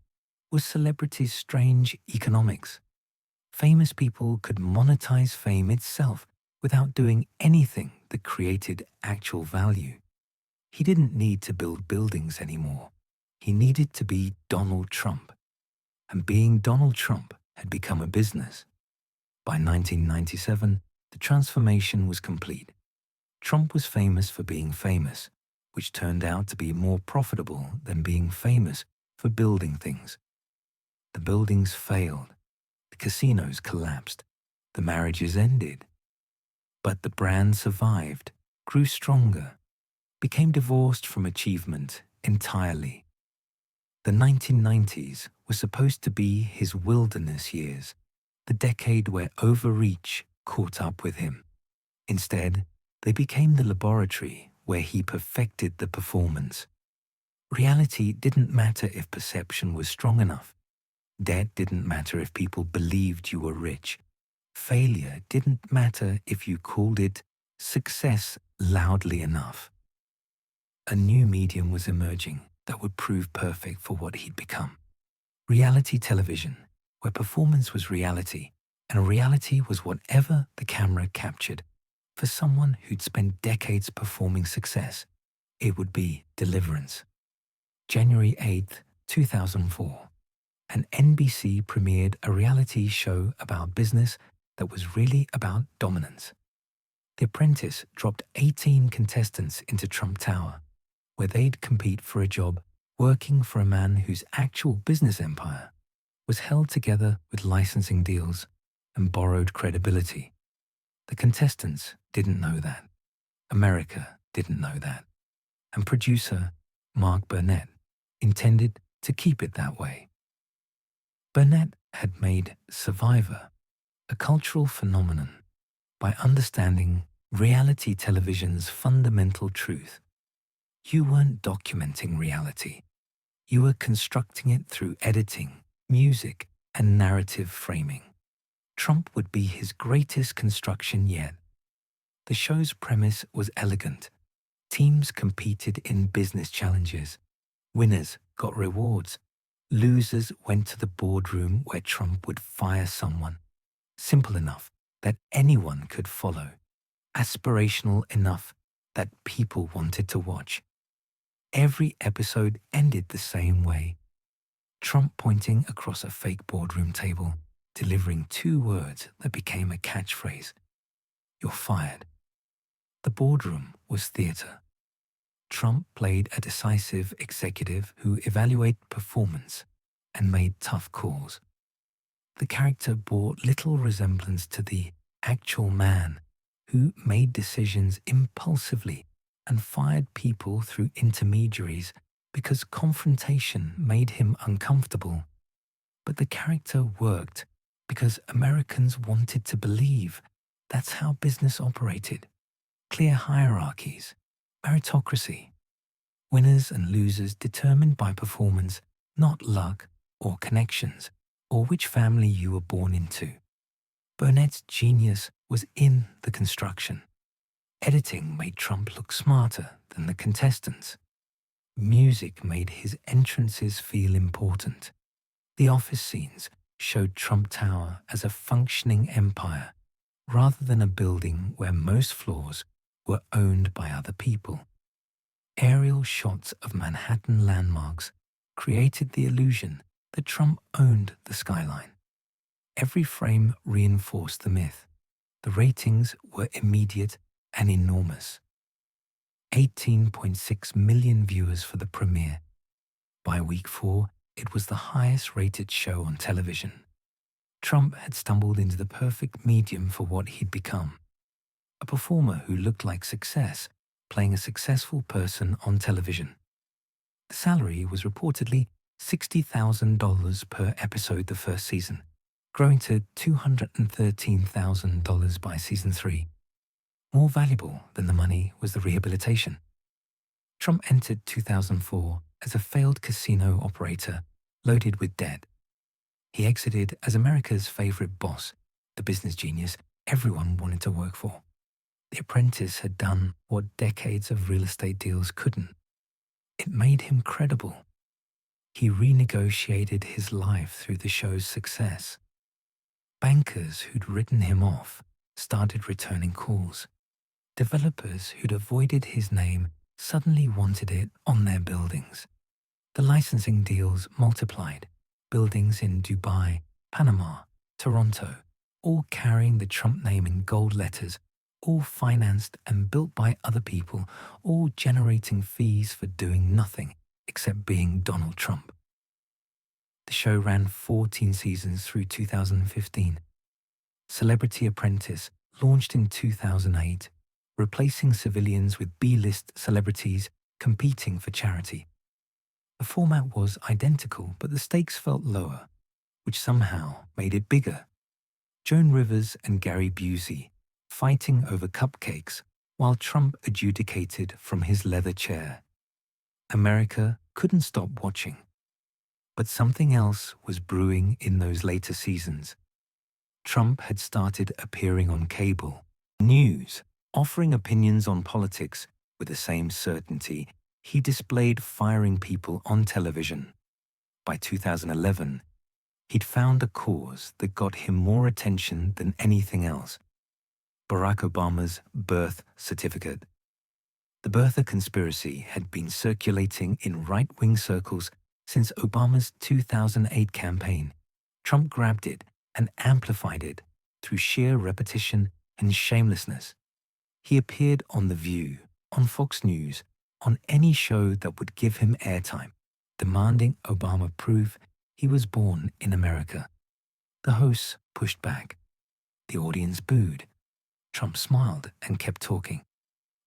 was celebrities' strange economics. Famous people could monetize fame itself without doing anything that created actual value. He didn't need to build buildings anymore. He needed to be Donald Trump. And being Donald Trump had become a business. By 1997, the transformation was complete. Trump was famous for being famous, which turned out to be more profitable than being famous for building things. The buildings failed. The casinos collapsed. The marriages ended, but the brand survived, grew stronger, became divorced from achievement entirely. The 1990s was supposed to be his wilderness years, the decade where overreach caught up with him. Instead, they became the laboratory where he perfected the performance. Reality didn't matter if perception was strong enough. Debt didn't matter if people believed you were rich. Failure didn't matter if you called it success loudly enough. A new medium was emerging that would prove perfect for what he'd become. Reality television, where performance was reality, and reality was whatever the camera captured. For someone who'd spent decades performing success, it would be Deliverance. January 8th, 2004. And NBC premiered a reality show about business that was really about dominance. The Apprentice dropped 18 contestants into Trump Tower, where they'd compete for a job working for a man whose actual business empire was held together with licensing deals and borrowed credibility. The contestants didn't know that. America didn't know that. And producer Mark Burnett intended to keep it that way. Burnett had made Survivor a cultural phenomenon by understanding reality television's fundamental truth. You weren't documenting reality. You were constructing it through editing, music, and narrative framing. Trump would be his greatest construction yet. The show's premise was elegant. Teams competed in business challenges. Winners got rewards. Losers went to the boardroom where Trump would fire someone. Simple enough that anyone could follow. Aspirational enough that people wanted to watch. Every episode ended the same way. Trump pointing across a fake boardroom table, delivering 2 words that became a catchphrase. You're fired. The boardroom was theater. Trump played a decisive executive who evaluated performance and made tough calls. The character bore little resemblance to the actual man who made decisions impulsively and fired people through intermediaries because confrontation made him uncomfortable. But the character worked because Americans wanted to believe that's how business operated. Clear hierarchies, meritocracy, winners and losers determined by performance, not luck or connections, or which family you were born into. Burnett's genius was in the construction. Editing made Trump look smarter than the contestants. Music made his entrances feel important. The office scenes showed Trump Tower as a functioning empire, rather than a building where most floors were owned by other people. Aerial shots of Manhattan landmarks created the illusion that Trump owned the skyline. Every frame reinforced the myth. The ratings were immediate and enormous. 18.6 million viewers for the premiere. By week 4, it was the highest-rated show on television. Trump had stumbled into the perfect medium for what he'd become. A performer who looked like success, playing a successful person on television. The salary was reportedly $60,000 per episode the first season, growing to $213,000 by season 3. More valuable than the money was the rehabilitation. Trump entered 2004 as a failed casino operator loaded with debt. He exited as America's favorite boss, the business genius everyone wanted to work for. The Apprentice had done what decades of real estate deals couldn't. It made him credible. He renegotiated his life through the show's success. Bankers who'd written him off started returning calls. Developers who'd avoided his name suddenly wanted it on their buildings. The licensing deals multiplied. Buildings in Dubai, Panama, Toronto, all carrying the Trump name in gold letters, all financed and built by other people, all generating fees for doing nothing except being Donald Trump. The show ran 14 seasons through 2015. Celebrity Apprentice launched in 2008, replacing civilians with B-list celebrities competing for charity. The format was identical, but the stakes felt lower, which somehow made it bigger. Joan Rivers and Gary Busey fighting over cupcakes while Trump adjudicated from his leather chair. America couldn't stop watching. But something else was brewing in those later seasons. Trump had started appearing on cable news, offering opinions on politics with the same certainty he displayed firing people on television. By 2011, he'd found a cause that got him more attention than anything else: Barack Obama's birth certificate. The birther conspiracy had been circulating in right-wing circles since Obama's 2008 campaign. Trump grabbed it and amplified it through sheer repetition and shamelessness. He appeared on The View, on Fox News, on any show that would give him airtime, demanding Obama prove he was born in America. The hosts pushed back. The audience booed. Trump smiled and kept talking.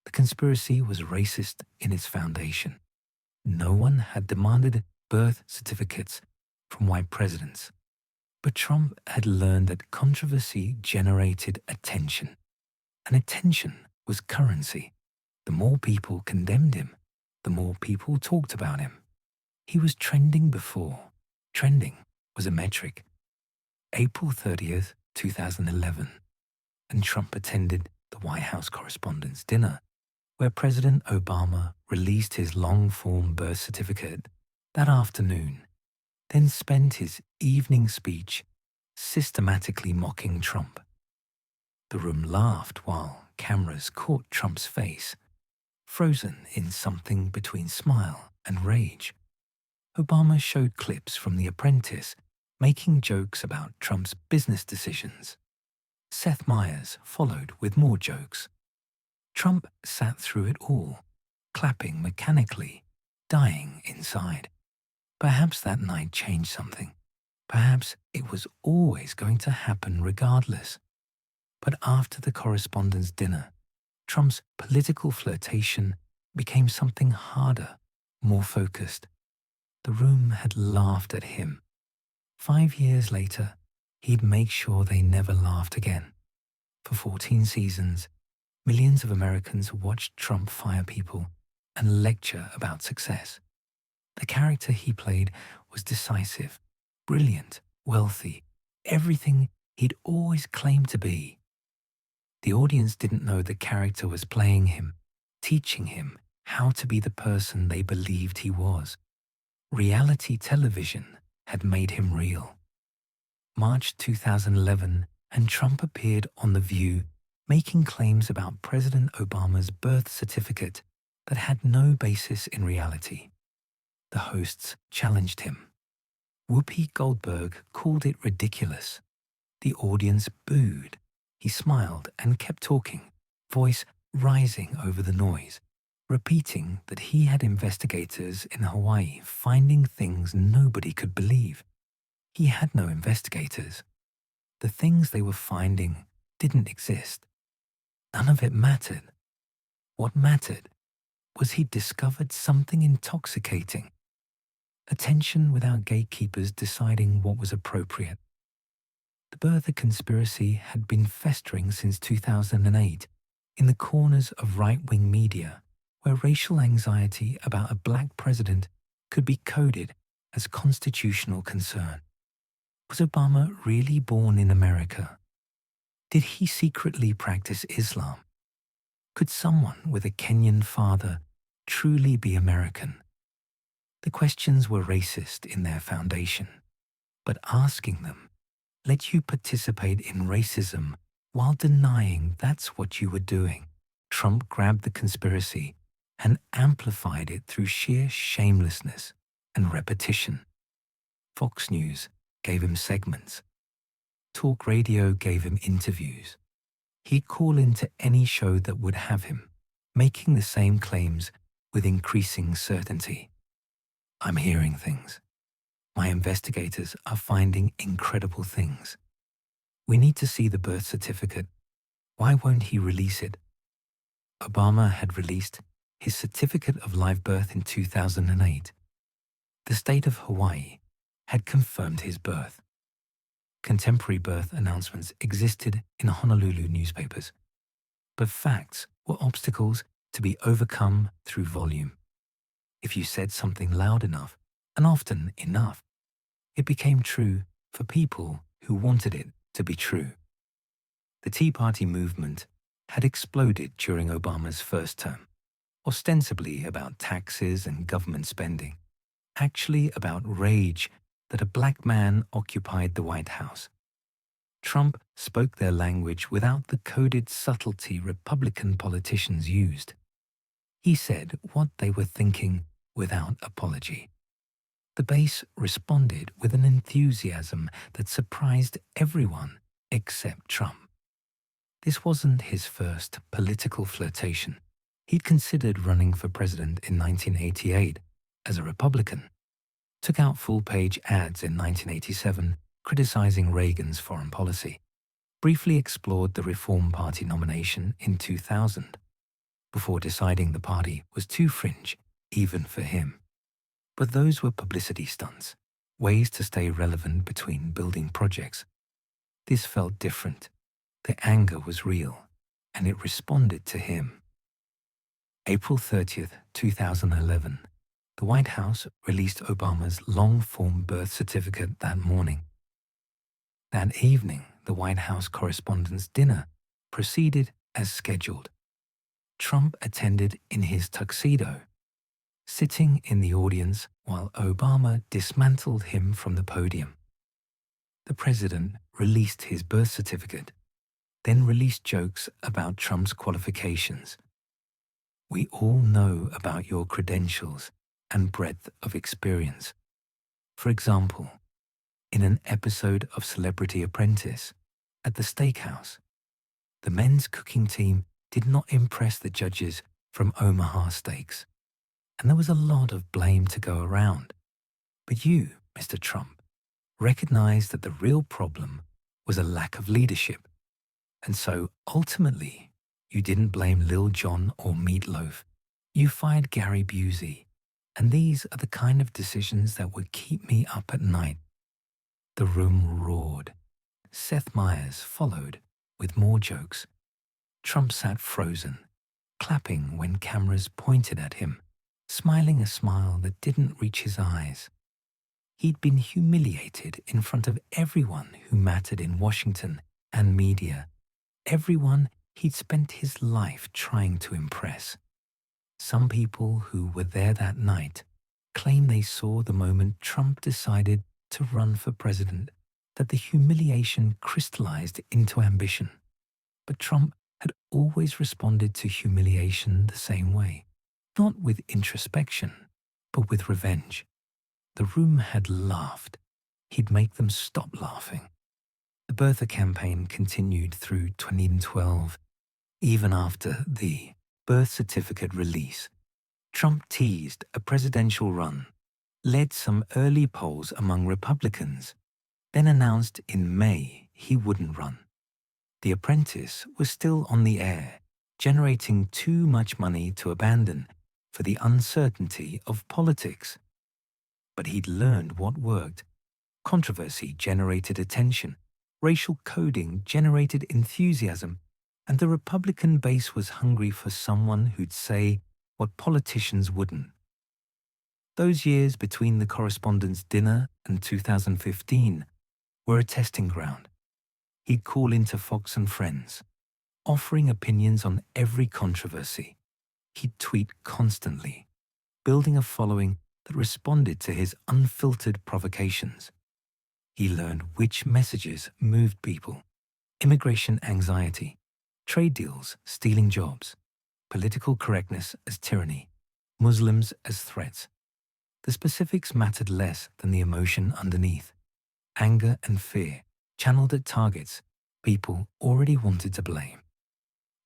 The conspiracy was racist in its foundation. No one had demanded birth certificates from white presidents. But Trump had learned that controversy generated attention, and attention was currency. The more people condemned him, the more people talked about him. He was trending before trending was a metric. April 30th, 2011, and Trump attended the White House Correspondents' Dinner, where President Obama released his long-form birth certificate that afternoon, then spent his evening speech systematically mocking Trump. The room laughed while cameras caught Trump's face, frozen in something between smile and rage. Obama showed clips from The Apprentice making jokes about Trump's business decisions. Seth Meyers followed with more jokes. Trump sat through it all, clapping mechanically, dying inside. Perhaps that night changed something. Perhaps it was always going to happen regardless. But after the Correspondents' Dinner, Trump's political flirtation became something harder, more focused. The room had laughed at him. 5 years later, he'd make sure they never laughed again. For 14 seasons, millions of Americans watched Trump fire people and lecture about success. The character he played was decisive, brilliant, wealthy, everything he'd always claimed to be. The audience didn't know the character was playing him, teaching him how to be the person they believed he was. Reality television had made him real. March 2011, and Trump appeared on The View, making claims about President Obama's birth certificate that had no basis in reality. The hosts challenged him. Whoopi Goldberg called it ridiculous. The audience booed. He smiled and kept talking, voice rising over the noise, repeating that he had investigators in Hawaii finding things nobody could believe. He had no investigators. The things they were finding didn't exist. None of it mattered. What mattered was he'd discovered something intoxicating. Attention without gatekeepers deciding what was appropriate. The birther conspiracy had been festering since 2008 in the corners of right-wing media, where racial anxiety about a black president could be coded as constitutional concern. Was Obama really born in America? Did he secretly practice Islam? Could someone with a Kenyan father truly be American? The questions were racist in their foundation, but asking them let you participate in racism while denying that's what you were doing. Trump grabbed the conspiracy and amplified it through sheer shamelessness and repetition. Fox News gave him segments. Talk radio gave him interviews. He'd call into any show that would have him, making the same claims with increasing certainty. I'm hearing things. My investigators are finding incredible things. We need to see the birth certificate. Why won't he release it? Obama had released his certificate of live birth in 2008. The state of Hawaii had confirmed his birth. Contemporary birth announcements existed in Honolulu newspapers, but facts were obstacles to be overcome through volume. If you said something loud enough, and often enough, it became true for people who wanted it to be true. The Tea Party movement had exploded during Obama's first term, ostensibly about taxes and government spending, actually about rage that a black man occupied the White House. Trump spoke their language without the coded subtlety Republican politicians used. He said what they were thinking without apology. The base responded with an enthusiasm that surprised everyone except Trump. This wasn't his first political flirtation. He'd considered running for president in 1988 as a Republican, took out full-page ads in 1987 criticizing Reagan's foreign policy, briefly explored the Reform Party nomination in 2000, before deciding the party was too fringe even for him. But those were publicity stunts, ways to stay relevant between building projects. This felt different. The anger was real, and it responded to him. April 30th, 2011, the White House released Obama's long-form birth certificate that morning. That evening, the White House Correspondents' Dinner proceeded as scheduled. Trump attended in his tuxedo, sitting in the audience while Obama dismantled him from the podium. The president released his birth certificate, then released jokes about Trump's qualifications. We all know about your credentials and breadth of experience. For example, in an episode of Celebrity Apprentice at the steakhouse, the men's cooking team did not impress the judges from Omaha Steaks, and there was a lot of blame to go around. But you, Mr. Trump, recognized that the real problem was a lack of leadership, and so ultimately you didn't blame Lil Jon or Meatloaf. You fired Gary Busey, and these are the kind of decisions that would keep me up at night. The room roared. Seth Meyers followed with more jokes. Trump sat frozen, clapping when cameras pointed at him, smiling a smile that didn't reach his eyes. He'd been humiliated in front of everyone who mattered in Washington and media, everyone he'd spent his life trying to impress. Some people who were there that night claim they saw the moment Trump decided to run for president, that the humiliation crystallized into ambition. But Trump had always responded to humiliation the same way, not with introspection, but with revenge. The room had laughed. He'd make them stop laughing. The birther campaign continued through 2012. Even after the birth certificate release, Trump teased a presidential run, led some early polls among Republicans, then announced in May he wouldn't run. The Apprentice was still on the air, generating too much money to abandon for the uncertainty of politics. But he'd learned what worked. Controversy generated attention, racial coding generated enthusiasm, and the Republican base was hungry for someone who'd say what politicians wouldn't. Those years between the Correspondents' Dinner and 2015 were a testing ground. He'd call into Fox and Friends, offering opinions on every controversy. He'd tweet constantly, building a following that responded to his unfiltered provocations. He learned which messages moved people: immigration anxiety, trade deals stealing jobs, political correctness as tyranny, Muslims as threats. The specifics mattered less than the emotion underneath. Anger and fear channeled at targets people already wanted to blame.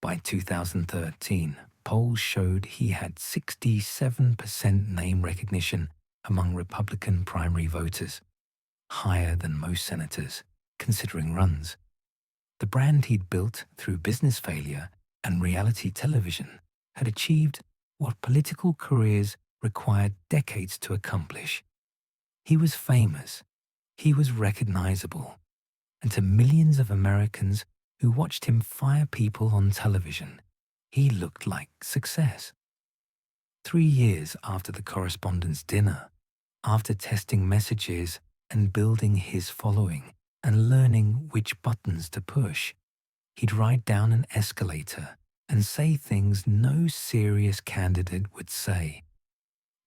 By 2013, polls showed he had 67% name recognition among Republican primary voters, higher than most senators, considering runs. The brand he'd built through business failure and reality television had achieved what political careers required decades to accomplish. He was famous, he was recognizable, and to millions of Americans who watched him fire people on television, he looked like success. 3 years after the correspondence dinner, after testing messages and building his following and learning which buttons to push, he'd ride down an escalator and say things no serious candidate would say,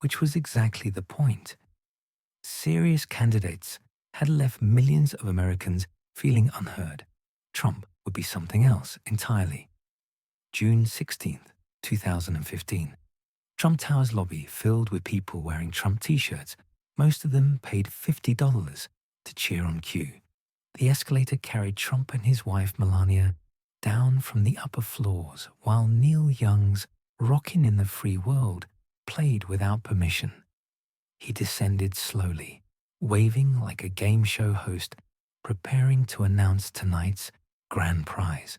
which was exactly the point. Serious candidates had left millions of Americans feeling unheard. Trump would be something else entirely. June 16th, 2015. Trump Tower's lobby filled with people wearing Trump t-shirts. Most of them paid $50 to cheer on cue. The escalator carried Trump and his wife Melania down from the upper floors while Neil Young's "Rockin' in the Free World" played without permission. He descended slowly, waving like a game show host, preparing to announce tonight's grand prize.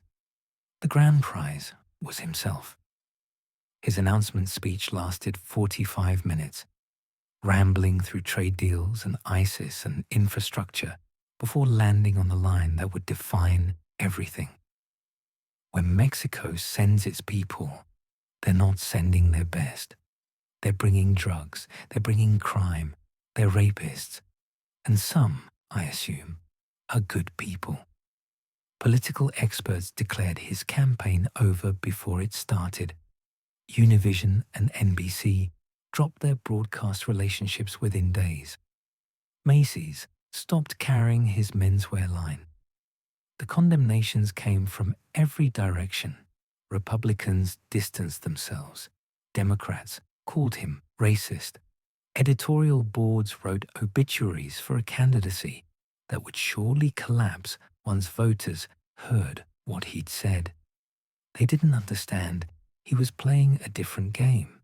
The grand prize was himself. His announcement speech lasted 45 minutes, rambling through trade deals and ISIS and infrastructure before landing on the line that would define everything. When Mexico sends its people, they're not sending their best. They're bringing drugs, they're bringing crime, they're rapists. And some, I assume, are good people. Political experts declared his campaign over before it started. Univision and NBC dropped their broadcast relationships within days. Macy's stopped carrying his menswear line. The condemnations came from every direction. Republicans distanced themselves. Democrats called him racist. Editorial boards wrote obituaries for a candidacy that would surely collapse once voters heard what he'd said. They didn't understand he was playing a different game.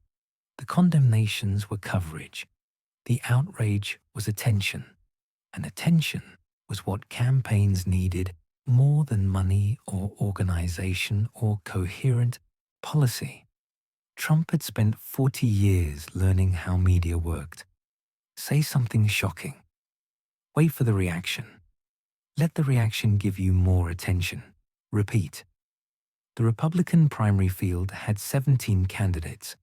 The condemnations were coverage. The outrage was attention. And attention was what campaigns needed more than money or organization or coherent policy. Trump had spent 40 years learning how media worked. Say something shocking. Wait for the reaction. Let the reaction give you more attention. Repeat. The Republican primary field had 17 candidates,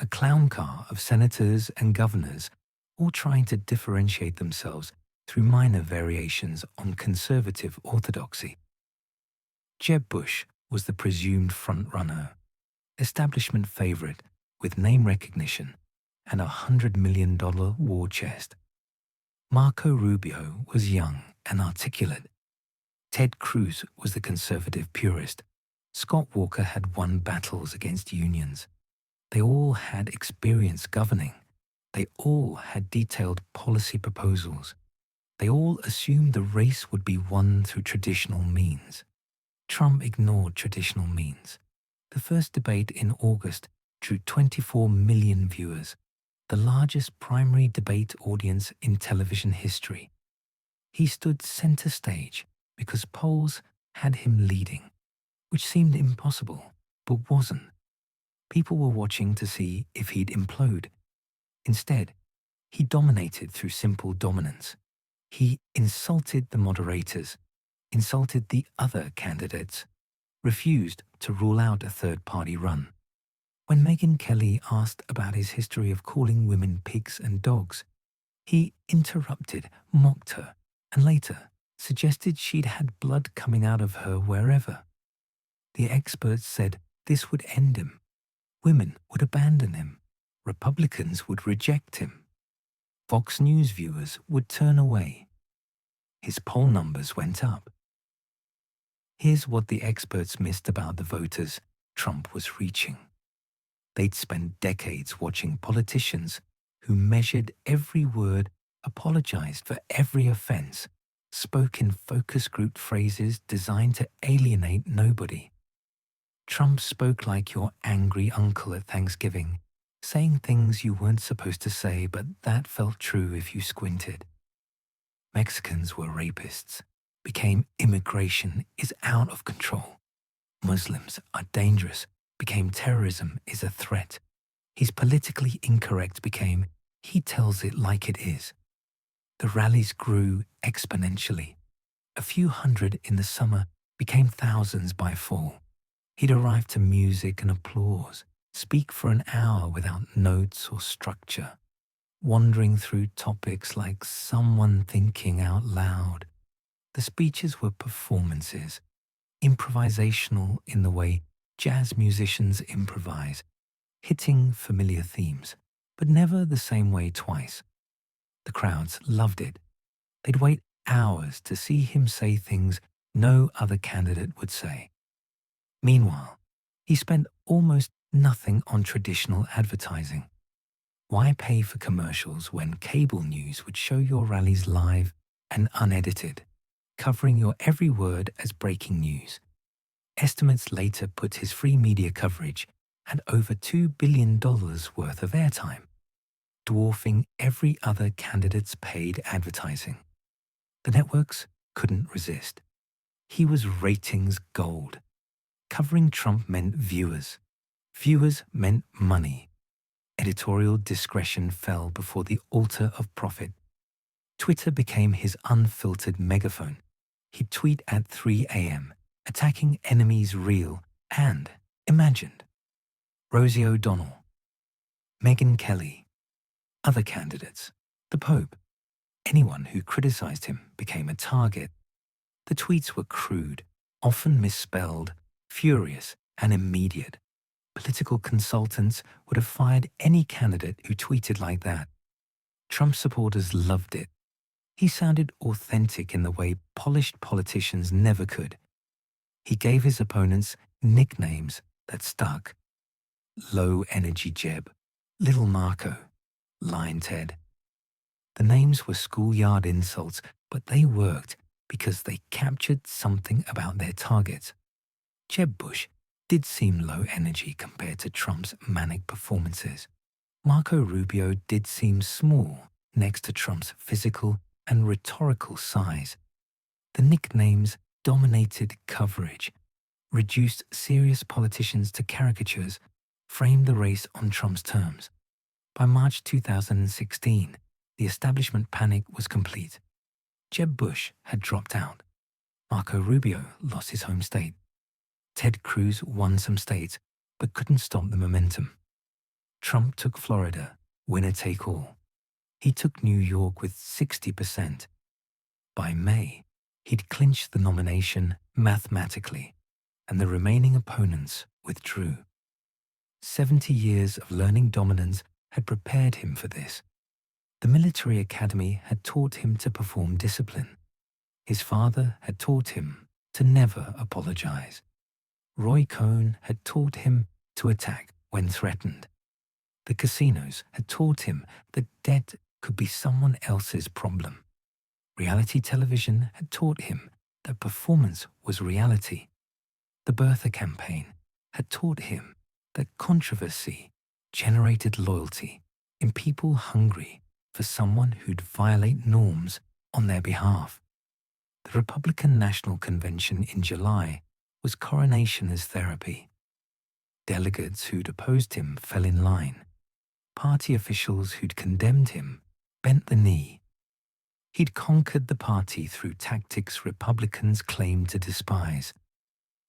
a clown car of senators and governors, all trying to differentiate themselves through minor variations on conservative orthodoxy. Jeb Bush was the presumed front-runner, establishment favorite with name recognition and a $100 million war chest. Marco Rubio was young and articulate. Ted Cruz was the conservative purist. Scott Walker had won battles against unions. They all had experience governing. They all had detailed policy proposals. They all assumed the race would be won through traditional means. Trump ignored traditional means. The first debate in August drew 24 million viewers, the largest primary debate audience in television history. He stood center stage because polls had him leading, which seemed impossible, but wasn't. People were watching to see if he'd implode. Instead, he dominated through simple dominance. He insulted the moderators, insulted the other candidates, refused to rule out a third-party run. When Megyn Kelly asked about his history of calling women pigs and dogs, he interrupted, mocked her, and later suggested she'd had blood coming out of her wherever. The experts said this would end him. Women would abandon him. Republicans would reject him. Fox News viewers would turn away. His poll numbers went up. Here's what the experts missed about the voters Trump was reaching. They'd spent decades watching politicians who measured every word, apologized for every offense, spoke in focus group phrases designed to alienate nobody. Trump spoke like your angry uncle at Thanksgiving, saying things you weren't supposed to say, but that felt true if you squinted. Mexicans were rapists. became immigration is out of control. Muslims are dangerous became terrorism is a threat. His politically incorrect became he tells it like it is. The rallies grew exponentially. A few hundred in the summer became thousands by fall. He'd arrive to music and applause, speak for an hour without notes or structure, wandering through topics like someone thinking out loud. The speeches were performances, improvisational in the way jazz musicians improvise, hitting familiar themes, but never the same way twice. The crowds loved it. They'd wait hours to see him say things no other candidate would say. Meanwhile, he spent almost nothing on traditional advertising. Why pay for commercials when cable news would show your rallies live and unedited, covering your every word as breaking news? Estimates later put his free media coverage at over $2 billion worth of airtime, dwarfing every other candidate's paid advertising. The networks couldn't resist. He was ratings gold. Covering Trump meant viewers. Viewers meant money. Editorial discretion fell before the altar of profit. Twitter became his unfiltered megaphone. He'd tweet at 3 a.m., attacking enemies real and imagined. Rosie O'Donnell, Megyn Kelly, other candidates, the Pope. Anyone who criticized him became a target. The tweets were crude, often misspelled, furious, and immediate. Political consultants would have fired any candidate who tweeted like that. Trump supporters loved it. He sounded authentic in the way polished politicians never could. He gave his opponents nicknames that stuck. Low Energy Jeb, Little Marco, Line Ted. The names were schoolyard insults, but they worked because they captured something about their targets. Jeb Bush did seem low energy compared to Trump's manic performances. Marco Rubio did seem small next to Trump's physical and rhetorical size. The nicknames dominated coverage, reduced serious politicians to caricatures, framed the race on Trump's terms. By March 2016, the establishment panic was complete. Jeb Bush had dropped out. Marco Rubio lost his home state. Ted Cruz won some states, but couldn't stop the momentum. Trump took Florida, winner take all. He took New York with 60%. By May, he'd clinched the nomination mathematically, and the remaining opponents withdrew. 70 years of learning dominance had prepared him for this. The military academy had taught him to perform discipline. His father had taught him to never apologize. Roy Cohn had taught him to attack when threatened. The casinos had taught him that debt could be someone else's problem. Reality television had taught him that performance was reality. The birther campaign had taught him that controversy generated loyalty in people hungry for someone who'd violate norms on their behalf. The Republican National Convention in July was coronation as therapy. Delegates who'd opposed him fell in line. Party officials who'd condemned him bent the knee. He'd conquered the party through tactics Republicans claimed to despise.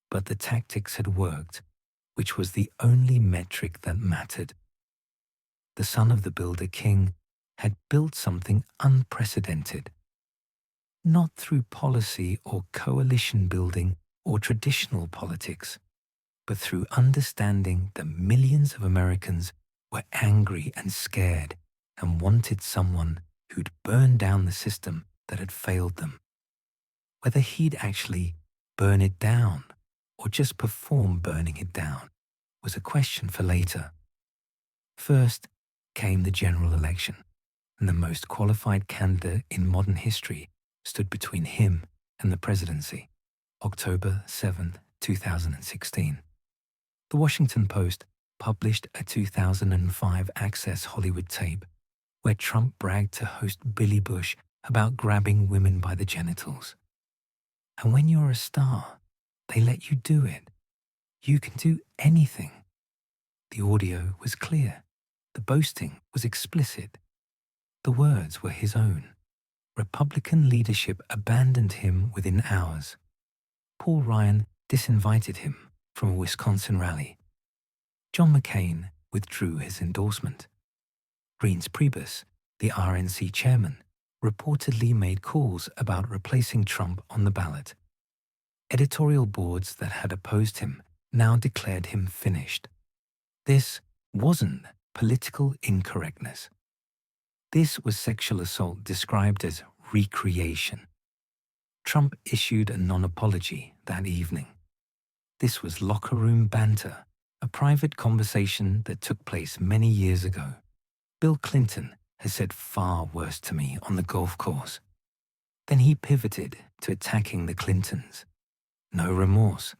But the tactics had worked, which was the only metric that mattered. The son of the Builder King had built something unprecedented. Not through policy or coalition building or traditional politics, but through understanding that millions of Americans were angry and scared and wanted someone who'd burn down the system that had failed them. Whether he'd actually burn it down or just perform burning it down was a question for later. First came the general election, and the most qualified candidate in modern history stood between him and the presidency. October 7, 2016. The Washington Post published a 2005 Access Hollywood tape where Trump bragged to host Billy Bush about grabbing women by the genitals. And when you're a star, they let you do it. You can do anything. The audio was clear. The boasting was explicit. The words were his own. Republican leadership abandoned him within hours. Paul Ryan disinvited him from a Wisconsin rally. John McCain withdrew his endorsement. Reince Priebus, the RNC chairman, reportedly made calls about replacing Trump on the ballot. Editorial boards that had opposed him now declared him finished. This wasn't political incorrectness. This was sexual assault described as recreation. Trump issued a non-apology that evening. This was locker room banter, a private conversation that took place many years ago. Bill Clinton has said far worse to me on the golf course. Then he pivoted to attacking the Clintons. No remorse,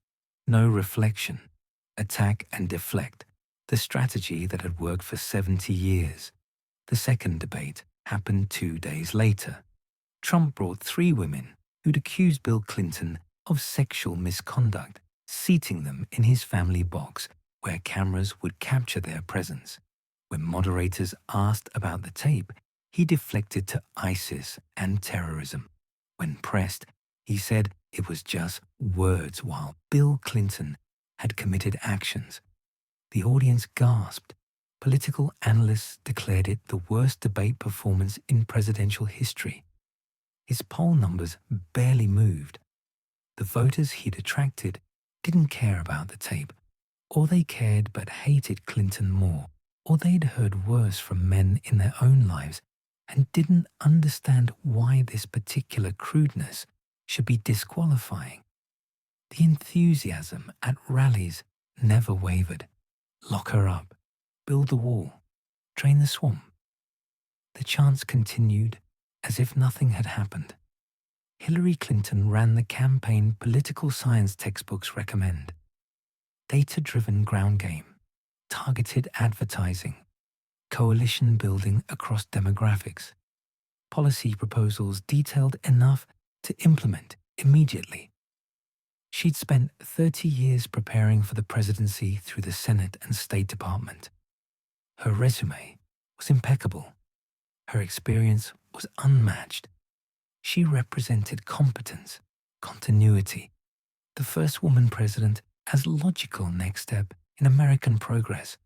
no reflection. Attack and deflect, the strategy that had worked for 70 years. The second debate happened 2 days later. Trump brought 3 women who'd accused Bill Clinton of sexual misconduct, seating them in his family box where cameras would capture their presence. When moderators asked about the tape, he deflected to ISIS and terrorism. When pressed, he said it was just words while Bill Clinton had committed actions. The audience gasped. Political analysts declared it the worst debate performance in presidential history. His poll numbers barely moved. The voters he'd attracted didn't care about the tape, or they cared but hated Clinton more, or they'd heard worse from men in their own lives and didn't understand why this particular crudeness should be disqualifying. The enthusiasm at rallies never wavered. Lock her up, build the wall, drain the swamp. The chants continued as if nothing had happened. Hillary Clinton ran the campaign political science textbooks recommend. Data-driven ground game, targeted advertising, coalition building across demographics, policy proposals detailed enough to implement immediately. She'd spent 30 years preparing for the presidency through the Senate and State Department. Her resume was impeccable. Her experience was unmatched. She represented competence, continuity, the first woman president as logical next step in American progress.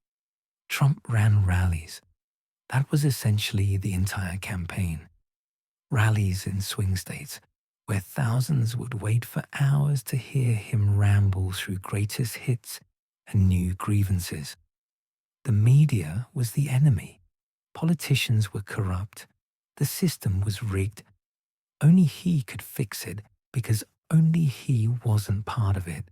Trump ran rallies. That was essentially the entire campaign. Rallies in swing states, where thousands would wait for hours to hear him ramble through greatest hits and new grievances. The media was the enemy. Politicians were corrupt. The system was rigged. Only he could fix it because only he wasn't part of it.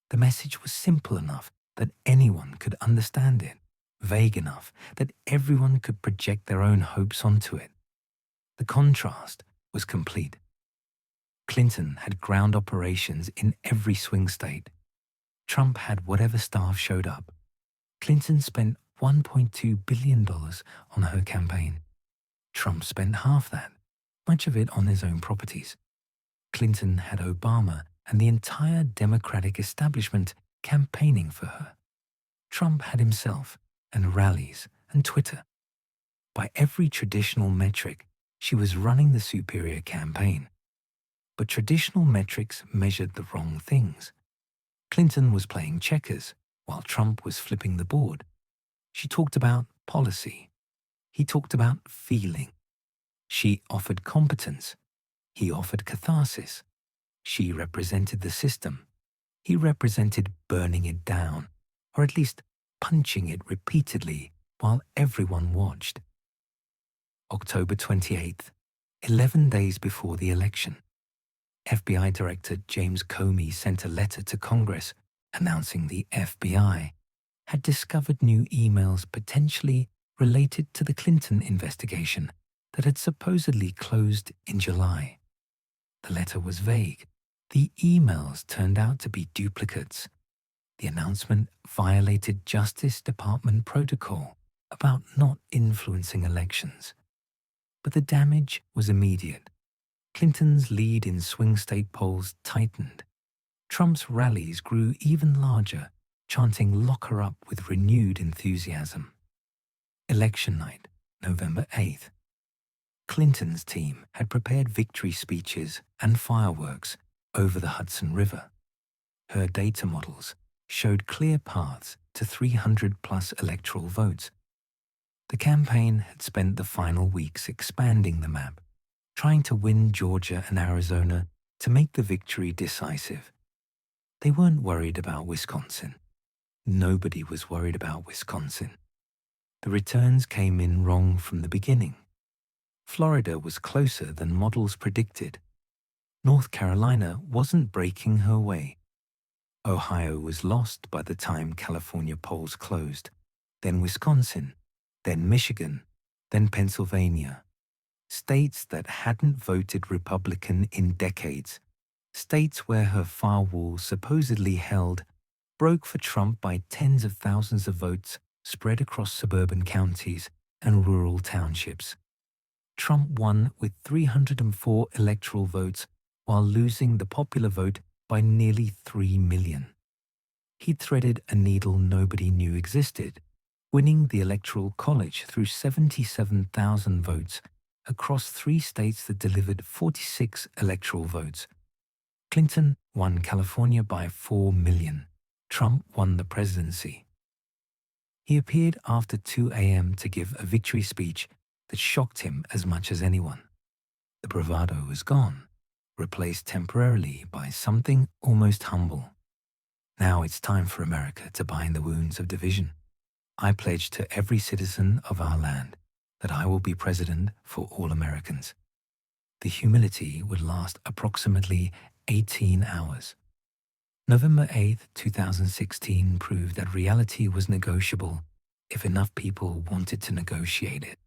The message was simple enough that anyone could understand it, vague enough that everyone could project their own hopes onto it. The contrast was complete. Clinton had ground operations in every swing state. Trump had whatever staff showed up. Clinton spent $1.2 billion on her campaign. Trump spent half that, much of it on his own properties. Clinton had Obama and the entire Democratic establishment campaigning for her. Trump had himself and rallies and Twitter. By every traditional metric, she was running the superior campaign. But traditional metrics measured the wrong things. Clinton was playing checkers while Trump was flipping the board. She talked about policy. He talked about feeling. She offered competence. He offered catharsis. She represented the system. He represented burning it down, or at least punching it repeatedly while everyone watched. October 28th, 11 days before the election. FBI Director James Comey sent a letter to Congress announcing the FBI had discovered new emails potentially related to the Clinton investigation that had supposedly closed in July. The letter was vague. The emails turned out to be duplicates. The announcement violated Justice Department protocol about not influencing elections. But the damage was immediate. Clinton's lead in swing state polls tightened. Trump's rallies grew even larger, chanting "Lock her up" with renewed enthusiasm. Election night, November 8th. Clinton's team had prepared victory speeches and fireworks over the Hudson River. Her data models showed clear paths to 300-plus electoral votes. The campaign had spent the final weeks expanding the map, trying to win Georgia and Arizona to make the victory decisive. They weren't worried about Wisconsin. Nobody was worried about Wisconsin. The returns came in wrong from the beginning. Florida was closer than models predicted. North Carolina wasn't breaking her way. Ohio was lost by the time California polls closed, then Wisconsin, then Michigan, then Pennsylvania. States that hadn't voted Republican in decades, states where her firewall supposedly held, broke for Trump by tens of thousands of votes spread across suburban counties and rural townships. Trump won with 304 electoral votes while losing the popular vote by nearly 3 million. He threaded a needle nobody knew existed, winning the Electoral College through 77,000 votes across 3 states that delivered 46 electoral votes. Clinton won California by 4 million. Trump won the presidency. He appeared after 2 a.m. to give a victory speech that shocked him as much as anyone. The bravado was gone, replaced temporarily by something almost humble. Now it's time for America to bind the wounds of division. I pledge to every citizen of our land that I will be president for all Americans. The humility would last approximately 18 hours. November 8, 2016 proved that reality was negotiable if enough people wanted to negotiate it.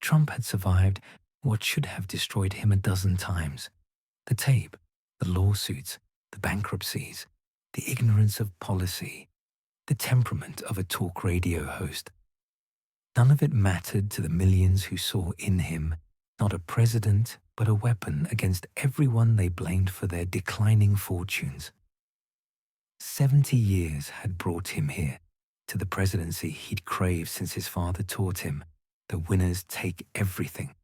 Trump had survived what should have destroyed him a dozen times. The tape, the lawsuits, the bankruptcies, the ignorance of policy, the temperament of a talk radio host. None of it mattered to the millions who saw in him not a president, but a weapon against everyone they blamed for their declining fortunes. 70 years had brought him here, to the presidency he'd craved since his father taught him that winners take everything.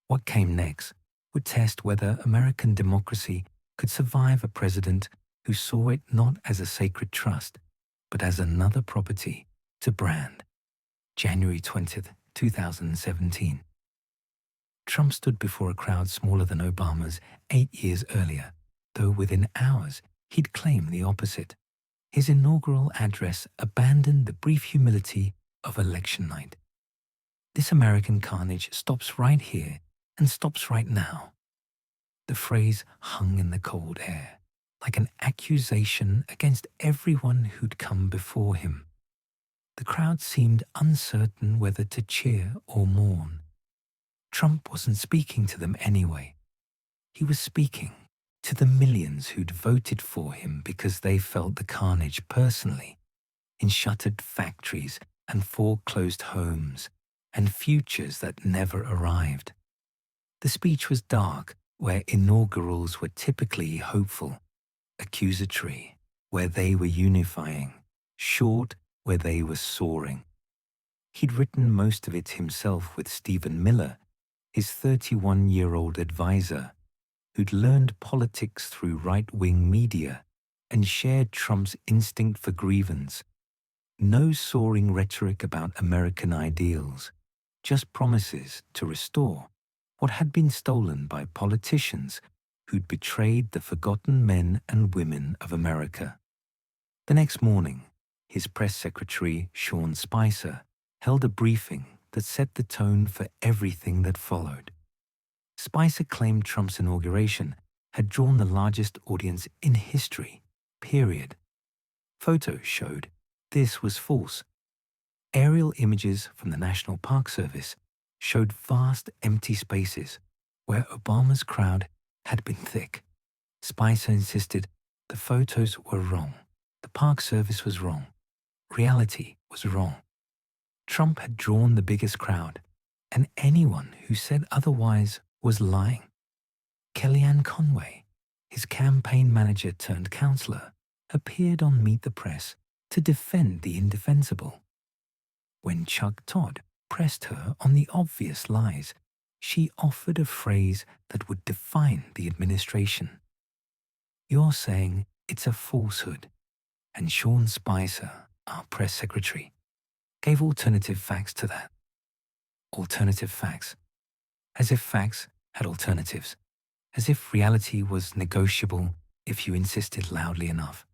What came next would test whether American democracy could survive a president who saw it not as a sacred trust, but as another property to brand. January 20th, 2017. Trump stood before a crowd smaller than Obama's 8 years earlier, though within hours he'd claimed the opposite. His inaugural address abandoned the brief humility of election night. This American carnage stops right here and stops right now. The phrase hung in the cold air, like an accusation against everyone who'd come before him. The crowd seemed uncertain whether to cheer or mourn. Trump wasn't speaking to them anyway. He was speaking to the millions who'd voted for him because they felt the carnage personally, in shuttered factories and foreclosed homes and futures that never arrived. The speech was dark, where inaugurals were typically hopeful, accusatory, where they were unifying, short, where they were soaring. He'd written most of it himself with Stephen Miller, his 31-year-old advisor, who'd learned politics through right-wing media and shared Trump's instinct for grievance. No soaring rhetoric about American ideals, just promises to restore what had been stolen by politicians who'd betrayed the forgotten men and women of America. The next morning, his press secretary, Sean Spicer, held a briefing that set the tone for everything that followed. Spicer claimed Trump's inauguration had drawn the largest audience in history, period. Photos showed this was false. Aerial images from the National Park Service showed vast empty spaces where Obama's crowd had been thick. Spicer insisted the photos were wrong. The Park Service was wrong. Reality was wrong. Trump had drawn the biggest crowd, and anyone who said otherwise was lying. Kellyanne Conway, his campaign manager turned counselor, appeared on Meet the Press to defend the indefensible. When Chuck Todd pressed her on the obvious lies, she offered a phrase that would define the administration. "You're saying it's a falsehood," and Sean Spicer, our press secretary, gave alternative facts to that. Alternative facts. As if facts had alternatives. As if reality was negotiable if you insisted loudly enough.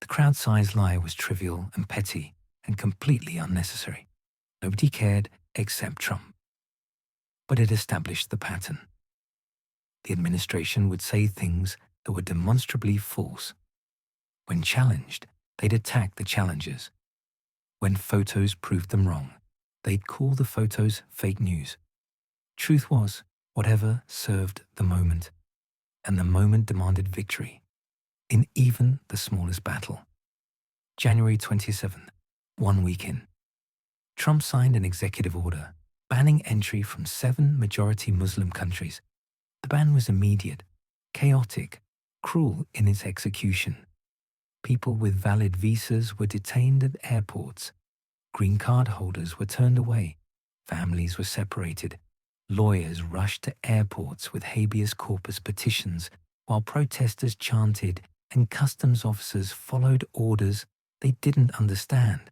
The crowd-sized lie was trivial and petty and completely unnecessary. Nobody cared except Trump. But it established the pattern. The administration would say things that were demonstrably false. When challenged, they'd attack the challengers. When photos proved them wrong, they'd call the photos fake news. Truth was whatever served the moment, and the moment demanded victory in even the smallest battle. January 27th, 1 week in. Trump signed an executive order banning entry from 7 majority Muslim countries. The ban was immediate, chaotic, cruel in its execution. People with valid visas were detained at airports. Green card holders were turned away. Families were separated. Lawyers rushed to airports with habeas corpus petitions, while protesters chanted and customs officers followed orders they didn't understand.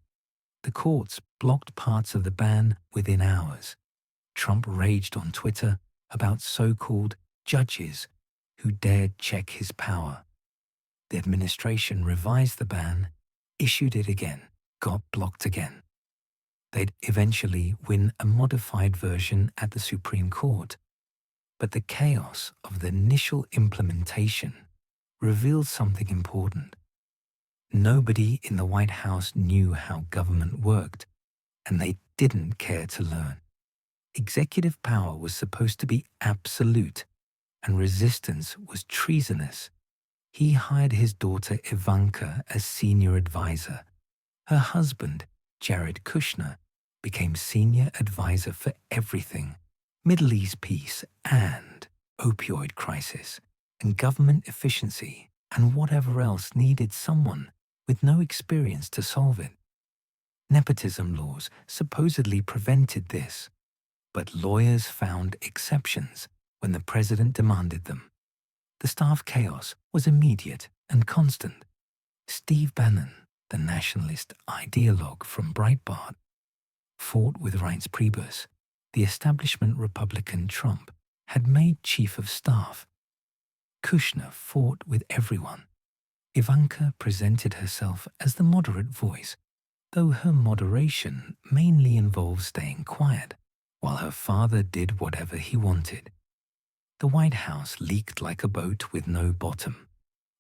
The courts blocked parts of the ban within hours. Trump raged on Twitter about so-called judges who dared check his power. The administration revised the ban, issued it again, got blocked again. They'd eventually win a modified version at the Supreme Court. But the chaos of the initial implementation revealed something important. Nobody in the White House knew how government worked, and they didn't care to learn. Executive power was supposed to be absolute, and resistance was treasonous. He hired his daughter Ivanka as senior advisor. Her husband, Jared Kushner, became senior advisor for everything: Middle East peace and opioid crisis and government efficiency and whatever else needed someone with no experience to solve it. Nepotism laws supposedly prevented this, but lawyers found exceptions when the president demanded them. The staff chaos was immediate and constant. Steve Bannon, the nationalist ideologue from Breitbart, fought with Reince Priebus. The establishment Republican Trump had made chief of staff. Kushner fought with everyone. Ivanka presented herself as the moderate voice, though her moderation mainly involved staying quiet, while her father did whatever he wanted. The White House leaked like a boat with no bottom.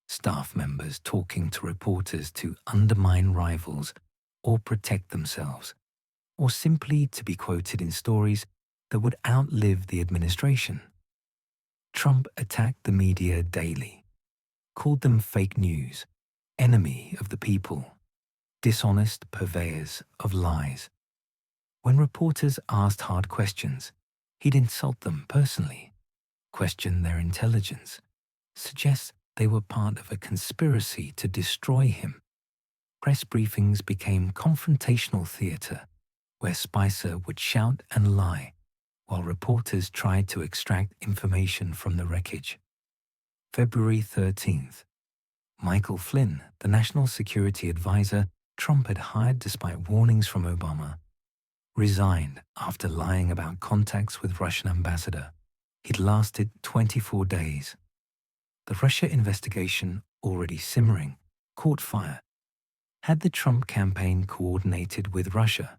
Staff members talking to reporters to undermine rivals or protect themselves, or simply to be quoted in stories that would outlive the administration. Trump attacked the media daily, called them fake news, enemy of the people, dishonest purveyors of lies. When reporters asked hard questions, he'd insult them personally, question their intelligence, suggest they were part of a conspiracy to destroy him. Press briefings became confrontational theater, where Spicer would shout and lie, while reporters tried to extract information from the wreckage. February 13th. Michael Flynn, the national security advisor Trump had hired despite warnings from Obama, resigned after lying about contacts with Russian ambassador. He'd lasted 24 days. The Russia investigation, already simmering, caught fire. Had the Trump campaign coordinated with Russia?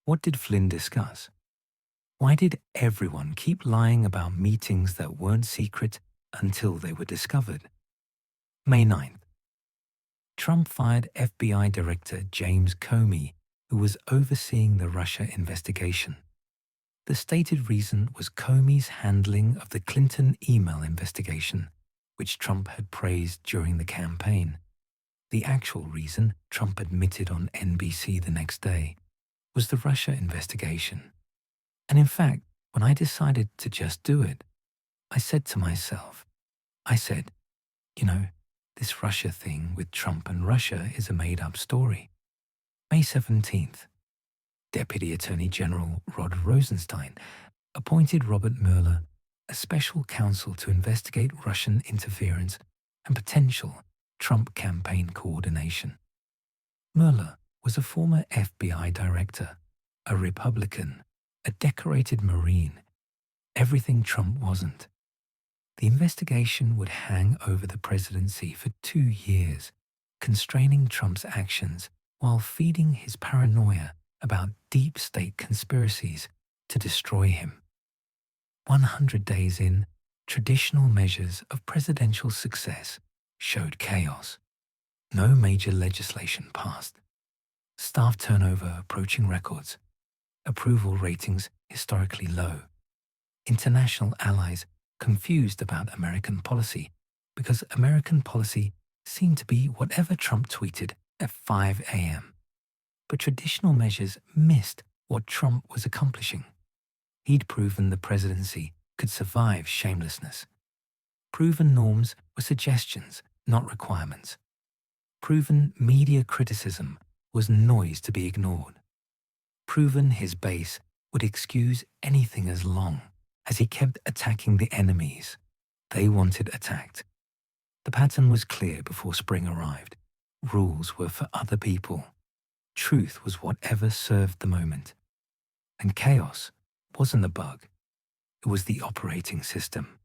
What did Flynn discuss? Why did everyone keep lying about meetings that weren't secret until they were discovered? May 9th. Trump fired FBI Director James Comey, who was overseeing the Russia investigation. The stated reason was Comey's handling of the Clinton email investigation, which Trump had praised during the campaign. The actual reason, Trump admitted on NBC the next day, was the Russia investigation. And in fact, when I decided to just do it, I said to myself, I said, you know, this Russia thing with Trump and Russia is a made-up story. May 17th, Deputy Attorney General Rod Rosenstein appointed Robert Mueller a special counsel to investigate Russian interference and potential Trump campaign coordination. Mueller was a former FBI director, a Republican, a decorated Marine, everything Trump wasn't. The investigation would hang over the presidency for 2 years, constraining Trump's actions while feeding his paranoia about deep state conspiracies to destroy him. 100 days in, traditional measures of presidential success showed chaos. No major legislation passed. Staff turnover approaching records. Approval ratings historically low. International allies confused about American policy because American policy seemed to be whatever Trump tweeted at 5 a.m. But traditional measures missed what Trump was accomplishing. He'd proven the presidency could survive shamelessness. Proven norms were suggestions, not requirements. Proven media criticism was noise to be ignored. Proven his base would excuse anything as long as he kept attacking the enemies they wanted attacked. The pattern was clear before spring arrived. Rules were for other people. Truth was whatever served the moment. And chaos wasn't the bug. It was the operating system.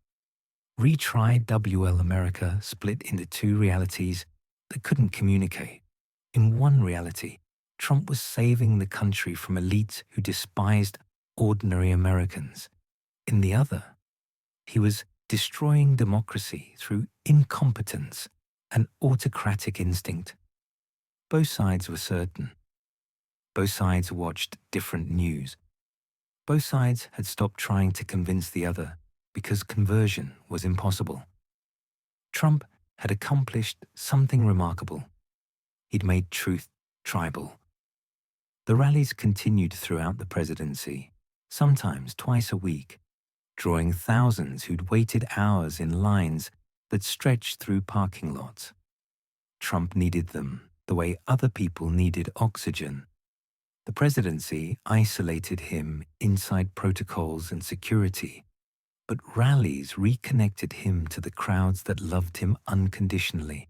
Retried WL America split into 2 realities that couldn't communicate. In one reality, Trump was saving the country from elites who despised ordinary Americans. In the other, he was destroying democracy through incompetence and autocratic instinct. Both sides were certain. Both sides watched different news. Both sides had stopped trying to convince the other because conversion was impossible. Trump had accomplished something remarkable. He'd made truth tribal. The rallies continued throughout the presidency, sometimes twice a week, drawing thousands who'd waited hours in lines that stretched through parking lots. Trump needed them the way other people needed oxygen. The presidency isolated him inside protocols and security, but rallies reconnected him to the crowds that loved him unconditionally.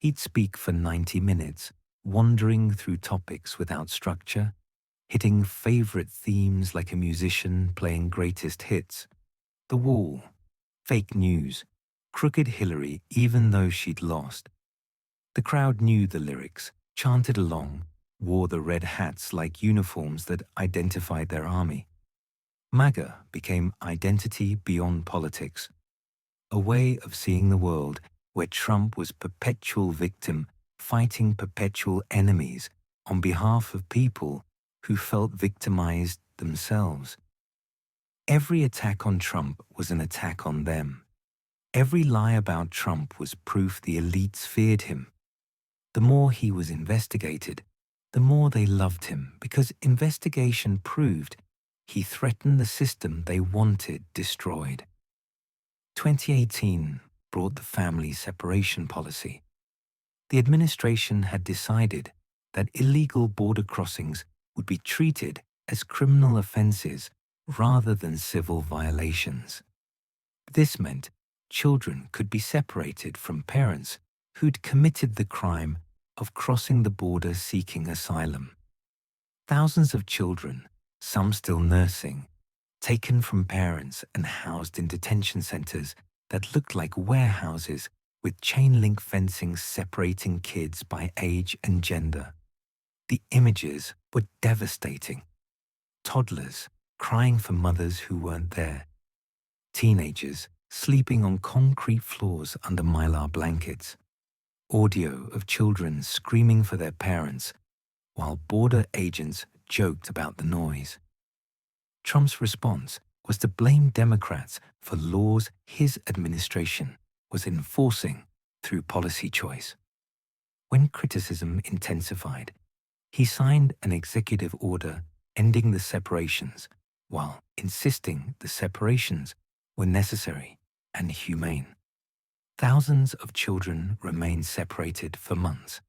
He'd speak for 90 minutes, wandering through topics without structure, hitting favorite themes like a musician playing greatest hits. The wall, fake news, crooked Hillary even though she'd lost. The crowd knew the lyrics, chanted along, wore the red hats like uniforms that identified their army. MAGA became identity beyond politics, a way of seeing the world where Trump was perpetual victim fighting perpetual enemies on behalf of people who felt victimized themselves. Every attack on Trump was an attack on them. Every lie about Trump was proof the elites feared him. The more he was investigated, the more they loved him because investigation proved he threatened the system they wanted destroyed. 2018 brought the family separation policy. The administration had decided that illegal border crossings would be treated as criminal offenses rather than civil violations. This meant children could be separated from parents who'd committed the crime of crossing the border seeking asylum. Thousands of children, some still nursing, taken from parents and housed in detention centers that looked like warehouses with chain-link fencing separating kids by age and gender. The images were devastating. Toddlers crying for mothers who weren't there. Teenagers sleeping on concrete floors under mylar blankets. Audio of children screaming for their parents while border agents joked about the noise. Trump's response was to blame Democrats for laws his administration was enforcing through policy choice. When criticism intensified, he signed an executive order ending the separations while insisting the separations were necessary and humane. Thousands of children remained separated for months,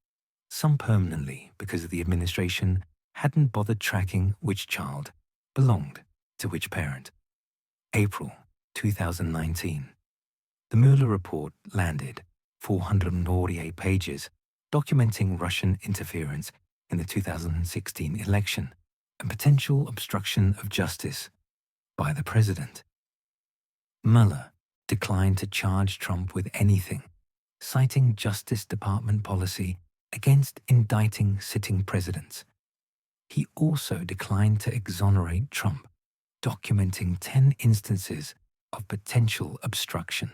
some permanently because the administration hadn't bothered tracking which child belonged to which parent. April 2019. The Mueller report landed, 448 pages, documenting Russian interference in the 2016 election and potential obstruction of justice by the president. Mueller declined to charge Trump with anything, citing Justice Department policy against indicting sitting presidents. He also declined to exonerate Trump, documenting 10 instances of potential obstruction.